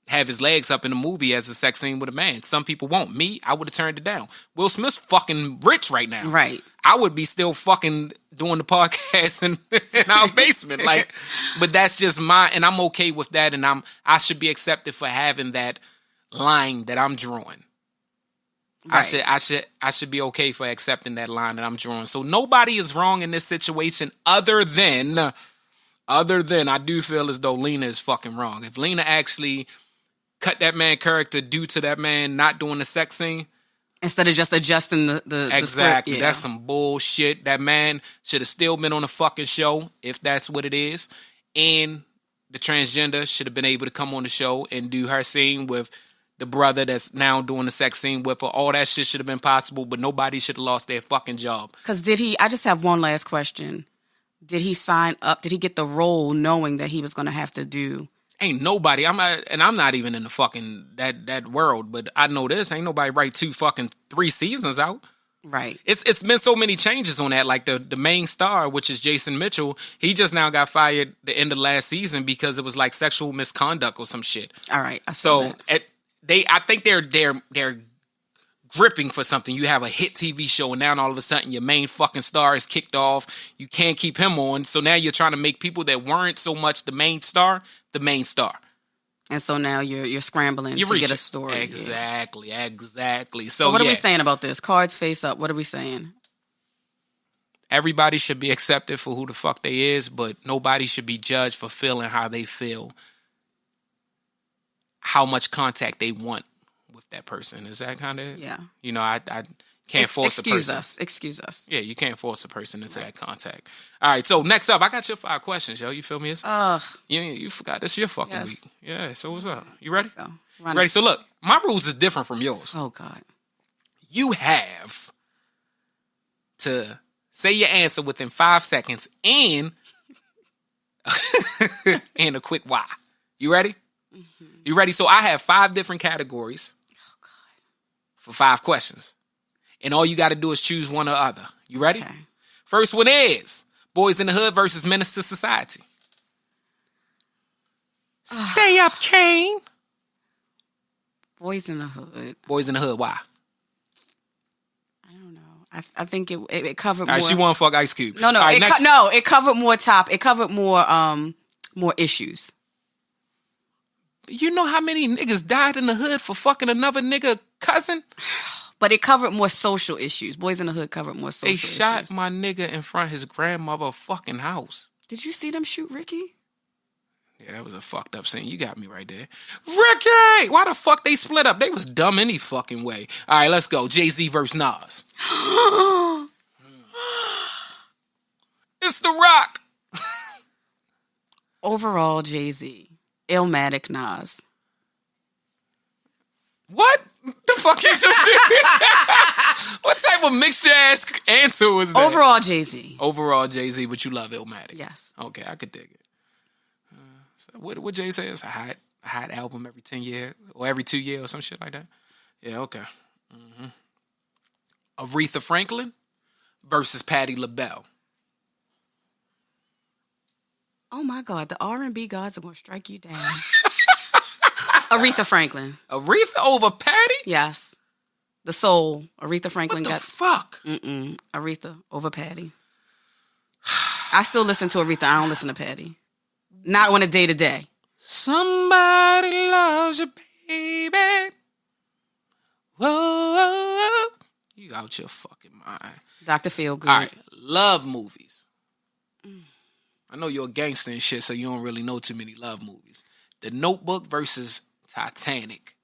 have his legs up in a movie as a sex scene with a man. Some people won't. Me, I would have turned it down. Will Smith's fucking rich right now. Right. I would be still fucking doing the podcast in our basement. But that's just and I'm okay with that, and I should be accepted for having that line that I'm drawing. Right. I should be okay for accepting that line that I'm drawing. So nobody is wrong in this situation other than I do feel as though Lena is fucking wrong. If Lena actually cut that man character due to that man not doing the sex scene, instead of just adjusting the exactly, script, that's some bullshit. That man should have still been on the fucking show if that's what it is, and the transgender should have been able to come on the show and do her scene with the brother that's now doing the sex scene with her. All that shit should have been possible, but nobody should have lost their fucking job. Because I just have one last question. Did he sign up? Did he get the role knowing that he was going to have to do? Ain't nobody. I'm not even in the fucking that world, but I know this. Ain't nobody write 3 seasons out. Right. It's been so many changes on that. Like the main star, which is Jason Mitchell, he just now got fired the end of last season because it was like sexual misconduct or some shit. All right. I think they're gripping for something. You have a hit TV show, and now all of a sudden your main fucking star is kicked off. You can't keep him on, so now you're trying to make people that weren't so much the main star, the main star. And so now you're scrambling to get a story. Exactly. So what are we saying about this? Cards Face Up. What are we saying? Everybody should be accepted for who the fuck they is, but nobody should be judged for feeling how they feel, how much contact they want with that person. Is that kind of... Yeah. I can't force a person. Excuse us. Yeah, you can't force a person into that contact. All right, so next up, I got your 5 questions, yo. You feel me? You forgot. This is your fucking week. Yeah, so what's up? You ready? Ready? So look, my rules is different from yours. Oh, God. You have to say your answer within 5 seconds and a quick why. You ready? Mm-hmm. You ready? So I have 5 different categories. for 5 questions. And all you got to do is choose one or other. You ready? Okay. First one is Boys in the Hood versus Menace to Society. Stay up, Kane. Boys in the Hood. Boys in the Hood, why? I don't know. I think it covered All more. right, she won fuck Ice Cube. No, All right, next. it covered more It covered more issues. You know how many niggas died in the hood for fucking another nigga cousin? But it covered more social issues. Boys in the Hood covered more social They issues. shot my nigga in front of his grandmother fucking house. Did you see them shoot Ricky? Yeah, that was a fucked up scene. You got me right there. Ricky! Why the fuck they split up? They was dumb any fucking way. All right, let's go. Jay-Z versus Nas. It's The Rock. Overall, Jay-Z. Illmatic Nas. What? The fuck you just did? What type of mixture ass answer was that? Overall, Jay-Z. Overall, Jay-Z, but you love Illmatic. Yes. Okay, I could dig it. So what Jay say? It's a hot album every 10 years or every 2 years or some shit like that. Yeah, okay. Aretha Franklin versus Patti LaBelle. Oh my God, the R&B gods are going to strike you down. Aretha Franklin. Aretha over Patti? Yes. The soul. Aretha Franklin What the got... fuck? Aretha over Patti. I still listen to Aretha. I don't listen to Patti. Not on a day-to-day. Somebody loves you, baby. Whoa. You out your fucking mind. Dr. Feelgood. All right, love movies. I know you're a gangster and shit, so you don't really know too many love movies. The Notebook versus Titanic.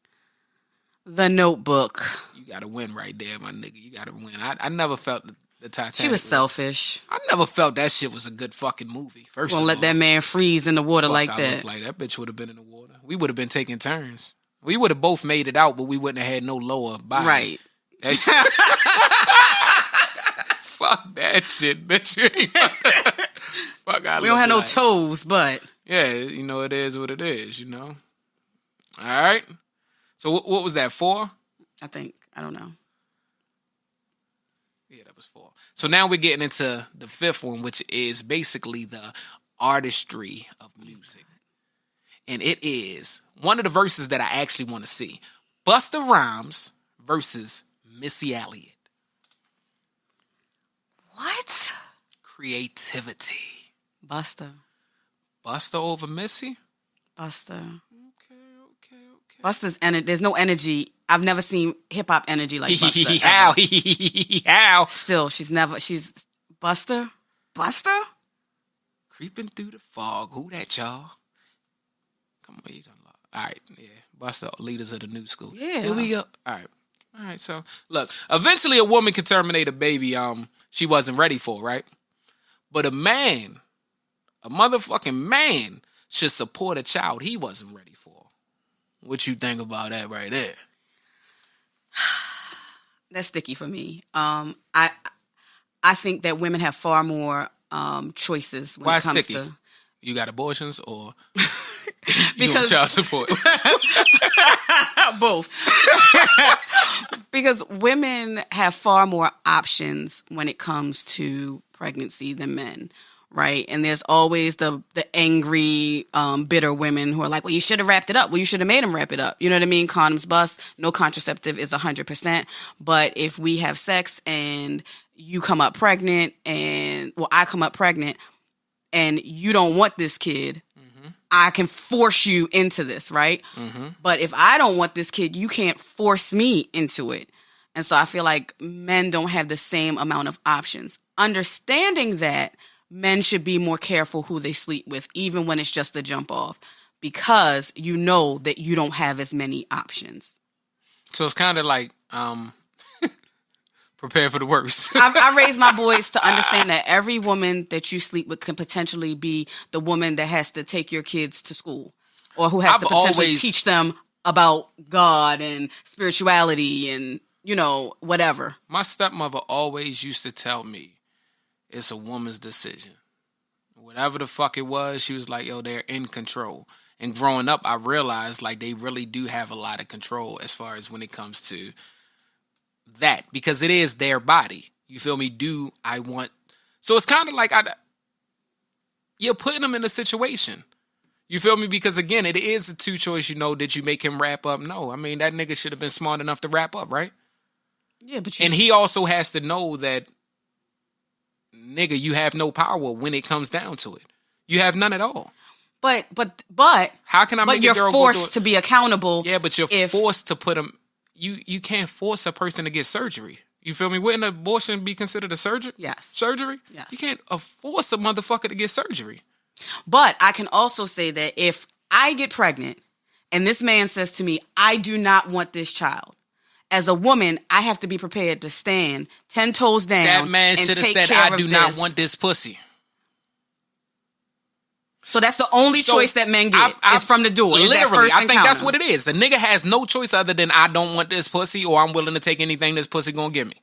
The Notebook. You got to win right there, my nigga. You got to win. I never felt the Titanic. She was selfish. I never felt that shit was a good fucking movie. First of all, Won't let that man freeze in the water like I that. look like that bitch would have been in the water. We would have been taking turns. We would have both made it out, but we wouldn't have had no lower body. Right. Fuck that shit, bitch. Fuck, We don't have no toes, but... Yeah, you know, it is what it is, you know. All right. So what was that, 4? I think. I don't know. Yeah, that was 4. So now we're getting into the 5th one, which is basically the artistry of music. And it is one of the verses that I actually want to see. Busta Rhymes versus Missy Elliott. What? Creativity. Busta. Busta over Missy? Busta. Okay. Busta's energy. There's no energy. I've never seen hip hop energy like Busta. How? Still, she's Busta? Busta? Creeping through the fog. Who that, y'all? Come on, you done lot. All right, yeah. Busta, leaders of the new school. Yeah. Here we go. All right, so look, eventually a woman can terminate a baby she wasn't ready for, right? But a motherfucking man should support a child he wasn't ready for. What you think about that right there? That's sticky for me. I think that women have far more choices when Why it comes sticky? to... You got abortions or Because- you on child support? Both. Because women have far more options when it comes to pregnancy than men, right? And there's always the angry, bitter women who are like, well, you should have wrapped it up. Well, you should have made him wrap it up. You know what I mean? Condoms bust. No contraceptive is 100%. But if we have sex and you come up pregnant I come up pregnant and you don't want this kid, I can force you into this, right? But if I don't want this kid, you can't force me into it. And so I feel like men don't have the same amount of options. Understanding that, men should be more careful who they sleep with, even when it's just a jump off, because you know that you don't have as many options. So it's kind of like prepare for the worst. I raised my boys to understand that every woman that you sleep with can potentially be the woman that has to take your kids to school, or who has to potentially teach them about God and spirituality and, whatever. My stepmother always used to tell me, it's a woman's decision. Whatever the fuck it was, she was like, yo, they're in control. And growing up, I realized, like, they really do have a lot of control as far as when it comes to that because it is their body. You feel me? Do I want... So it's kind of like you're putting them in a situation. You feel me? Because again, it is a two choice. Did you make him wrap up? No. I mean, that nigga should have been smart enough to wrap up, right? Yeah, but and he also has to know that, nigga, you have no power when it comes down to it. You have none at all. But how can I make a girl go through it? But you're forced to be accountable. Yeah, but you're forced to put them... You can't force a person to get surgery. You feel me? Wouldn't abortion be considered a surgery? Yes. Surgery? Yes. You can't force a motherfucker to get surgery. But I can also say that if I get pregnant and this man says to me, I do not want this child, as a woman, I have to be prepared to stand 10 toes down. That man should have said, I do not want this pussy. So that's the only choice that men get is from the door. Literally, I think that's what it is. The nigga has no choice other than I don't want this pussy or I'm willing to take anything this pussy gonna give me.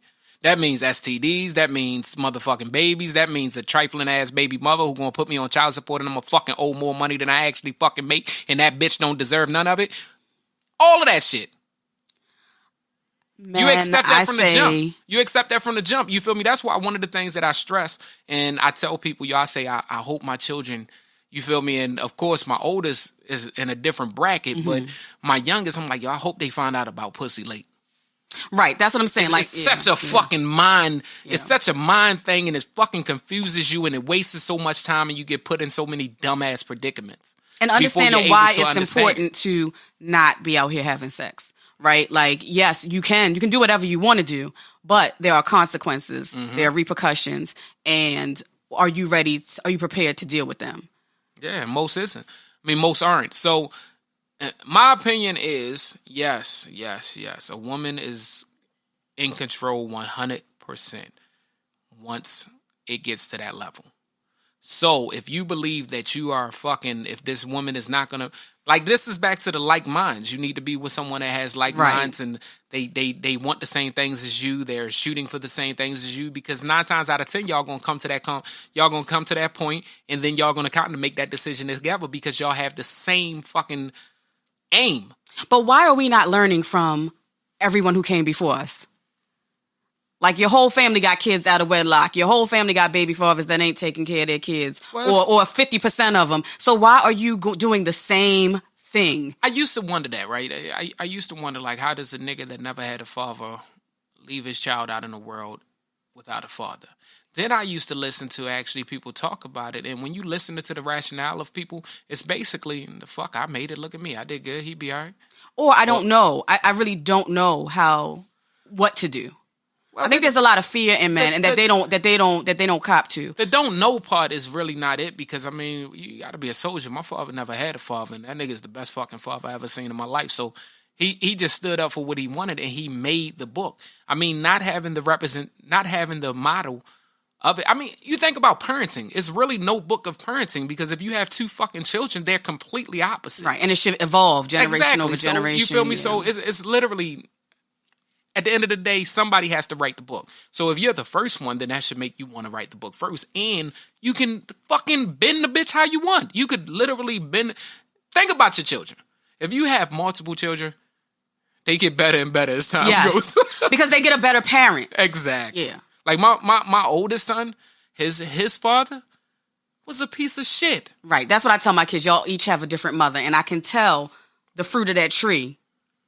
That means STDs. That means motherfucking babies. That means a trifling ass baby mother who gonna put me on child support and I'm gonna fucking owe more money than I actually fucking make and that bitch don't deserve none of it. All of that shit. Man, you accept that from the jump. You accept that from the jump. You feel me? That's why one of the things that I stress and I tell people, I say, I hope my children... You feel me? And of course, my oldest is in a different bracket, but my youngest, I'm like, I hope they find out about pussy late. Right. That's what I'm saying. It's such a fucking mind. Yeah. It's such a mind thing, and it fucking confuses you, and it wastes so much time, and you get put in so many dumbass predicaments. And understanding why it's important to not be out here having sex. Right? Like, yes, you can do whatever you want to do, but there are consequences, there are repercussions, and are you prepared to deal with them? Yeah, most isn't. I mean, most aren't. So, my opinion is, yes. A woman is in control 100% once it gets to that level. So, if you believe that you are if this woman is not going to... Like, this is back to the like minds. You need to be with someone that has like minds and they want the same things as you. They're shooting for the same things as you because 9 times out of 10, y'all going to come to that point and then y'all going to kind of make that decision together because y'all have the same fucking aim. But why are we not learning from everyone who came before us? Like, your whole family got kids out of wedlock. Your whole family got baby fathers that ain't taking care of their kids. Or 50% of them. So why are you doing the same thing? I used to wonder that, right? I used to wonder, like, how does a nigga that never had a father leave his child out in the world without a father? Then I used to listen to actually people talk about it. And when you listen to the rationale of people, it's basically, the fuck, I made it. Look at me. I did good. He be all right. Or I don't know. I really don't know what to do. Well, I think there's a lot of fear in men, and that they don't cop to. The don't know part is really not it because I mean you got to be a soldier. My father never had a father, and that nigga's the best fucking father I ever seen in my life. So he just stood up for what he wanted, and he made the book. I mean, not having the model of it. I mean, you think about parenting. It's really no book of parenting because if you have 2 fucking children, they're completely opposite. Right, and it should evolve generation over generation. You feel me? Yeah. So it's literally. At the end of the day, somebody has to write the book. So if you're the first one, then that should make you want to write the book first. And you can fucking bend the bitch how you want. You could literally bend. Think about your children. If you have multiple children, they get better and better as time goes. Because they get a better parent. Exactly. Yeah. Like my oldest son, his father was a piece of shit. Right. That's what I tell my kids. Y'all each have a different mother. And I can tell the fruit of that tree.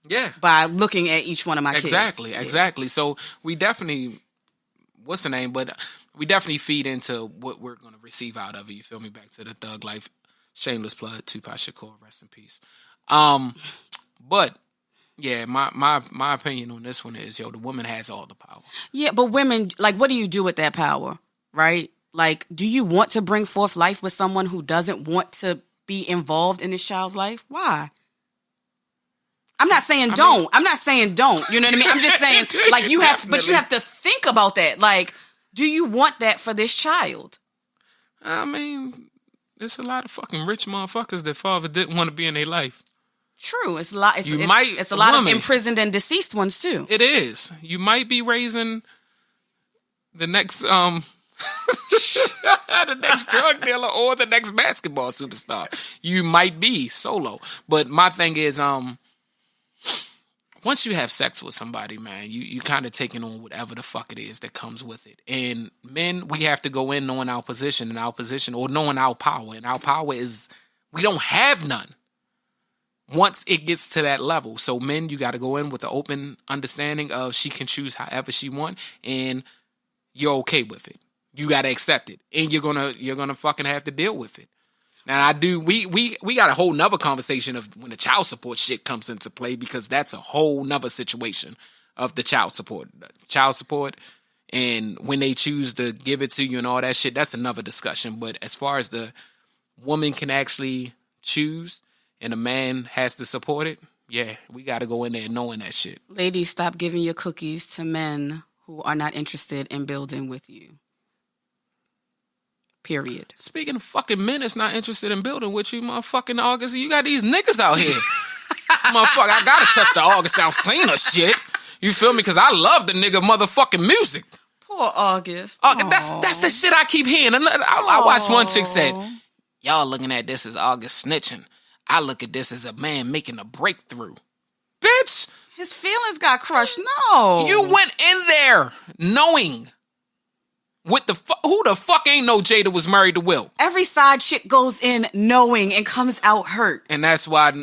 Yeah. By looking at each one of my kids. Exactly. So we definitely, what's the name? But we definitely feed into what we're going to receive out of it. You feel me? Back to the thug life. Shameless plug. Tupac Shakur. Rest in peace. But yeah, my opinion on this one is, the woman has all the power. Yeah, but women, like, what do you do with that power? Right? Like, do you want to bring forth life with someone who doesn't want to be involved in this child's life? Why? I'm not saying don't. I'm not saying don't. You know what I mean? I'm just saying, like, you have to think about that. Like, do you want that for this child? I mean, there's a lot of fucking rich motherfuckers that father didn't want to be in their life. True. It's a lot. It's a lot of imprisoned and deceased ones too. It is. You might be raising the next the next drug dealer or the next basketball superstar. You might be solo. But my thing is once you have sex with somebody, man, you kind of taking on whatever the fuck it is that comes with it. And men, we have to go in knowing our position or knowing our power. And our power is we don't have none once it gets to that level. So men, you got to go in with an open understanding of she can choose however she want, and you're okay with it. You got to accept it, and you're gonna fucking have to deal with it. Now we got a whole nother conversation of when the child support shit comes into play, because that's a whole nother situation of the child support, and when they choose to give it to you and all that shit, that's another discussion. But as far as the woman can actually choose and a man has to support it, yeah, we got to go in there knowing that shit. Ladies, stop giving your cookies to men who are not interested in building with you. Period. Speaking of fucking men that's not interested in building with you, motherfucking August, you got these niggas out here. Motherfucker, I gotta touch the August Alsina shit. You feel me? Because I love the nigga motherfucking music. Poor August. That's the shit I keep hearing. I watched one chick said, y'all looking at this as August snitching. I look at this as a man making a breakthrough. Bitch! His feelings got crushed. No. You went in there knowing. Who the fuck ain't know Jada was married to Will? Every side chick goes in knowing and comes out hurt. And that's why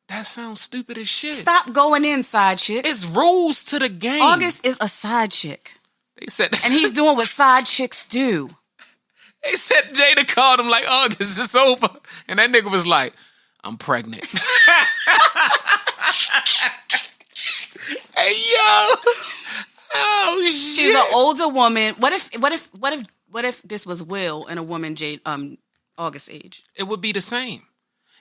that sounds stupid as shit. Stop going in, side chick. It's rules to the game. August is a side chick. They said, and he's doing what side chicks do. They said Jada called him like, August, it's over. And that nigga was like, I'm pregnant. Hey, yo. Oh shit! She's an older woman. What if this was Will and a woman August age? It would be the same.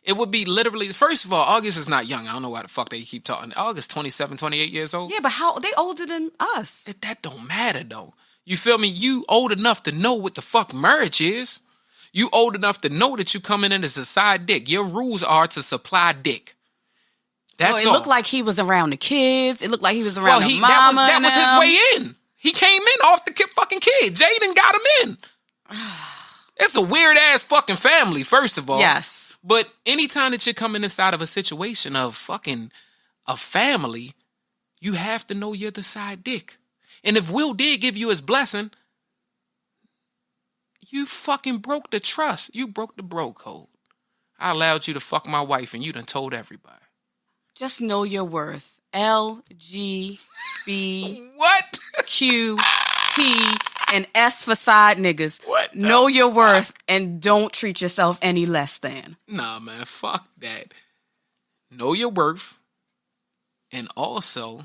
It would be literally. First of all, August is not young. I don't know why the fuck they keep talking. August 27, 28 years old. Yeah, but how they older than us? That don't matter though. You feel me? You old enough to know what the fuck marriage is. You old enough to know that you coming in as a side dick. Your rules are to supply dick. That's it looked like he was around the kids. It looked like he was around the mama. That was his way in. He came in off the fucking kid. Jaden got him in. It's a weird ass fucking family, first of all. Yes. But anytime that you're coming inside of a situation of fucking a family, you have to know you're the side dick. And if Will did give you his blessing, you fucking broke the trust. You broke the bro code. I allowed you to fuck my wife and you done told everybody. Just know your worth. LGBTQ T and S for side niggas. What? Know your worth and don't treat yourself any less than. Nah, man, fuck that. Know your worth and also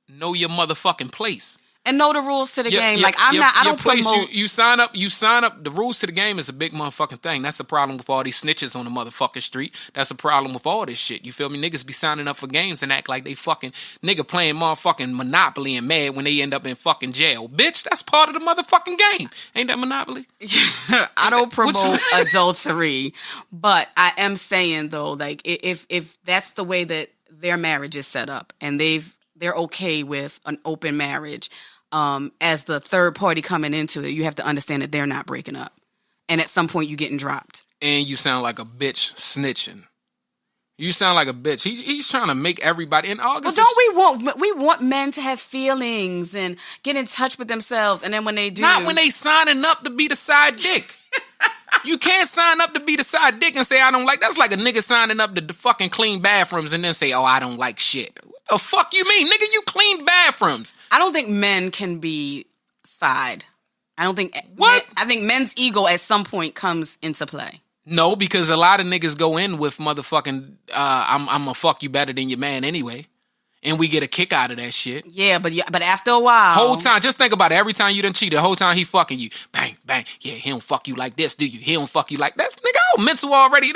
know your motherfucking place. And know the rules to the game. I don't promote. You sign up. The rules to the game is a big motherfucking thing. That's the problem with all these snitches on the motherfucking street. That's the problem with all this shit. You feel me? Niggas be signing up for games and act like they fucking nigga playing motherfucking Monopoly and mad when they end up in fucking jail. Bitch, that's part of the motherfucking game. Ain't that Monopoly? I don't promote adultery, but I am saying though, like if that's the way that their marriage is set up and they're okay with an open marriage. As the third party coming into it, you have to understand that they're not breaking up. And at some point, you're getting dropped. And you sound like a bitch snitching. You sound like a bitch. He's trying to make everybody in August. Well, we want men to have feelings and get in touch with themselves. And then when they do, not when they signing up to be the side dick. You can't sign up to be the side dick and say I don't like. That's like a nigga signing up to fucking clean bathrooms and then say, oh, I don't like shit. The fuck you mean? Nigga, you clean bathrooms. I don't think men can be side. I don't think... What? I think men's ego at some point comes into play. No, because a lot of niggas go in with motherfucking, I'm gonna fuck you better than your man anyway. And we get a kick out of that shit. Yeah, but after a while... Whole time, just think about it. Every time you done cheated, the whole time he fucking you. Bang, bang. Yeah, he don't fuck you like this, do you? He don't fuck you like that. Nigga, all mental already.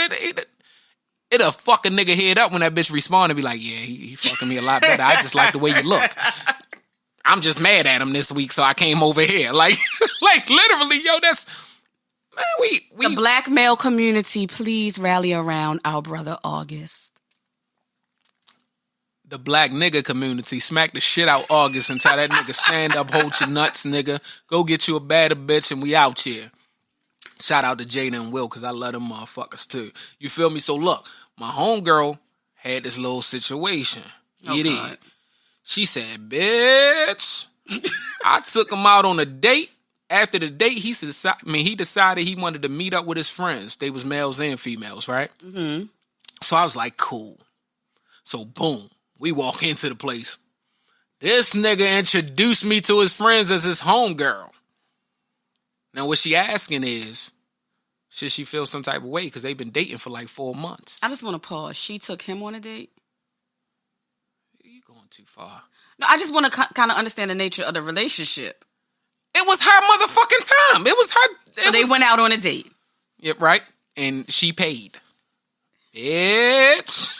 It'll fuck a nigga head up when that bitch respond and be like, yeah, he fucking me a lot better. I just like the way you look. I'm just mad at him this week, so I came over here. Like literally, yo, that's... Man, we... The black male community, please rally around our brother August. The black nigga community, smack the shit out August and tell that nigga stand up, hold your nuts, nigga. Go get you a better bitch and we out here. Shout out to Jada and Will, because I love them motherfuckers too. You feel me? So look, my homegirl had this little situation. Oh, You God. did. She said, bitch, I took him out on a date. After the date, he decided he wanted to meet up with his friends. They was males and females, right? Mm-hmm. So I was like, cool. So boom, we walk into the place. This nigga introduced me to his friends as his homegirl. Now what she asking is, should she feel some type of way? Because they've been dating for like 4 months. I just want to pause. She took him on a date? You going too far. No, I just want to kind of understand the nature of the relationship. It was her motherfucking time. It was her. So they went out on a date. Yep, right. And she paid. Bitch.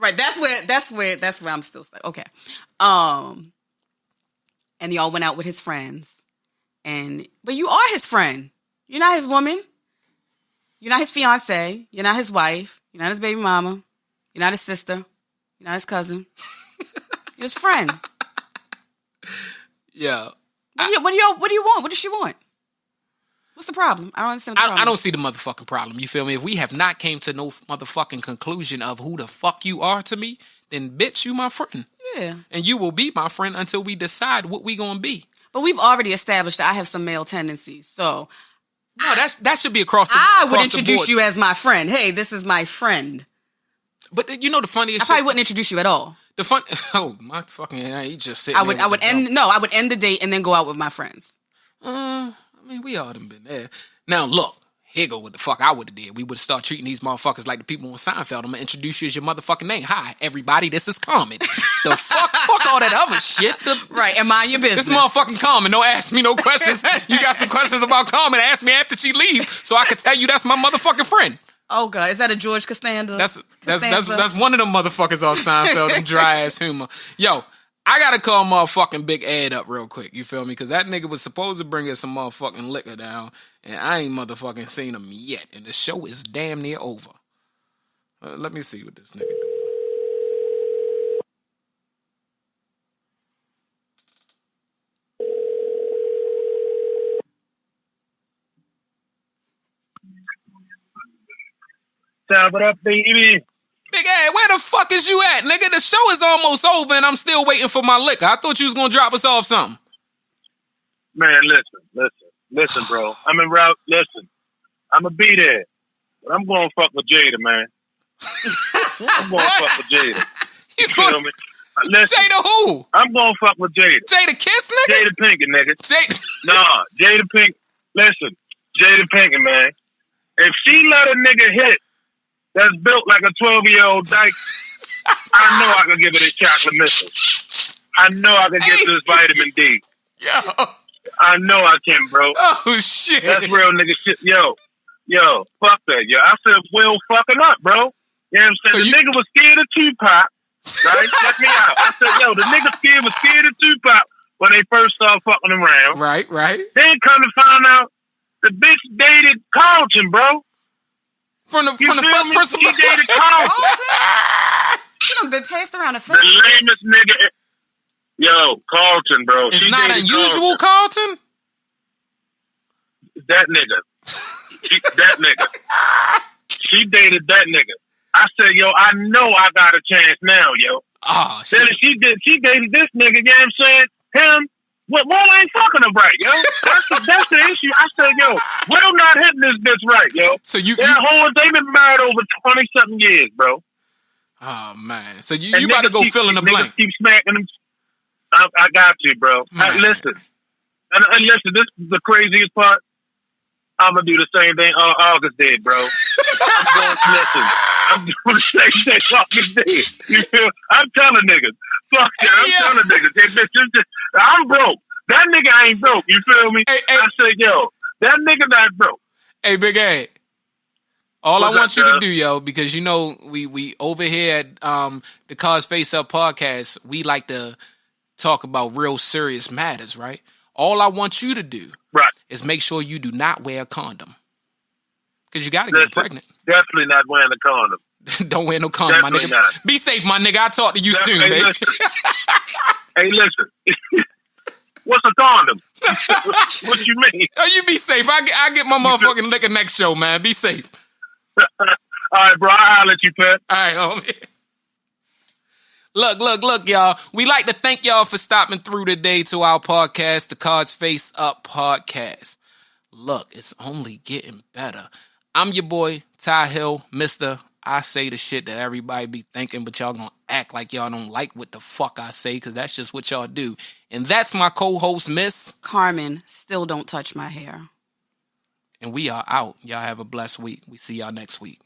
Right. That's where I'm still stuck. Okay. And y'all went out with his friends. But you are his friend. You're not his woman. You're not his fiance. You're not his wife. You're not his baby mama. You're not his sister. You're not his cousin. You're his friend. Yeah. What do you want? What does she want? What's the problem? I don't understand the problem. I don't see the motherfucking problem. You feel me? If we have not came to no motherfucking conclusion of who the fuck you are to me, then bitch, you my friend. Yeah. And you will be my friend until we decide what we gonna be. But we've already established that I have some male tendencies. So No, that should be across the I would across the introduce board. you as my friend. Hey, this is my friend. But you know the funniest I probably shit? wouldn't introduce you at all. Oh my fucking, he just sitting I would end the date and then go out with my friends. I mean, we all done been there. Now, look, here go what the fuck I would have did. We would start treating these motherfuckers like the people on Seinfeld. I'm going to introduce you as your motherfucking name. Hi, everybody, this is Carmen. The fuck all that other shit. Right, and mind your business. This motherfucking Carmen. Don't ask me no questions. You got some questions about Carmen, ask me after she leaves so I can tell you that's my motherfucking friend. Oh, God. Is that a George Costanza? That's one of them motherfuckers on Seinfeld, them dry ass humor. Yo, I gotta call motherfucking Big Ed up real quick, you feel me? Because that nigga was supposed to bring us some motherfucking liquor down, and I ain't motherfucking seen him yet, and the show is damn near over. Let me see what this nigga doing. Top it up, baby. Big Ed, where the fuck is you at, nigga? The show is almost over, and I'm still waiting for my liquor. I thought you was gonna drop us off something. Man, listen, bro. I'm en route. Listen, I'm gonna be there, but I'm gonna fuck with Jada, man. I'm gonna fuck with Jada. You feel me? Listen, Jada who? I'm gonna fuck with Jada. Jada Kiss, nigga? Jada Pinkett, nigga. Jada. Nah, Jada Pinkett. Listen, Jada Pinkett, man. If she let a nigga hit that's built like a 12-year-old dyke, I know I can give it a chocolate missile. I know I can get this vitamin D. Yo. I know I can, bro. Oh, shit. That's real nigga shit. Yo, fuck that, yo. I said, Will fucking up, bro. You know what I'm saying? So the nigga was scared of Tupac, right? Check me out. I said, yo, the nigga was scared of Tupac when they first started fucking around. Right. Then come to find out the bitch dated Carlton, bro. From the You first feel me? principle. She dated Carlton. She done been passed around the The family. lamest nigga. Yo, Carlton, bro. It's She not dated unusual, Carlton. That nigga. That nigga. She dated that nigga. I said, yo, I know I got a chance now, yo. Oh, Then shit. she dated this nigga, you know what I'm saying? Him, Will ain't fucking her right, yo. That's the issue. I said, yo, Will not hitting this bitch right, yo. So you They've been married over 20-something years, bro. oh, man. So you And about to niggas go keep- fill in the blank. Niggas keep smacking them. I got you, bro. Listen. And listen, this is the craziest part. I'm going to do the same thing August did, bro. I'm doing the same thing August did. You feel? I'm telling niggas. Fuck that. I'm telling niggas. Hey, bitch, I'm broke. That nigga ain't broke. You feel me? Hey. I said, yo, that nigga not broke. Hey, Big A. All What's I want up, you to Doug? do, yo, because you know we over here at the Cars Face Up podcast, we like to talk about real serious matters, right? All I want you to do Right. is make sure you do not wear a condom. Because you got to get Listen, pregnant. definitely not wearing a condom. Don't wear no condom, my Definitely nigga. not. Be safe, my nigga. I'll talk to you soon, Hey, baby. listen. Hey, listen. What's a condom? What you mean? Oh, you be safe. I get my motherfucking liquor next show, man. Be safe. All right, bro. I'll let you, Pat. All right, homie. Look, y'all. We like to thank y'all for stopping through today to our podcast, the Cards Face Up Podcast. Look, it's only getting better. I'm your boy, Ty Hill, Mr. I say the shit that everybody be thinking, but y'all gonna act like y'all don't like what the fuck I say, because that's just what y'all do. And that's my co-host, Miss Carmen. Still don't touch my hair. And we are out. Y'all have a blessed week. We see y'all next week.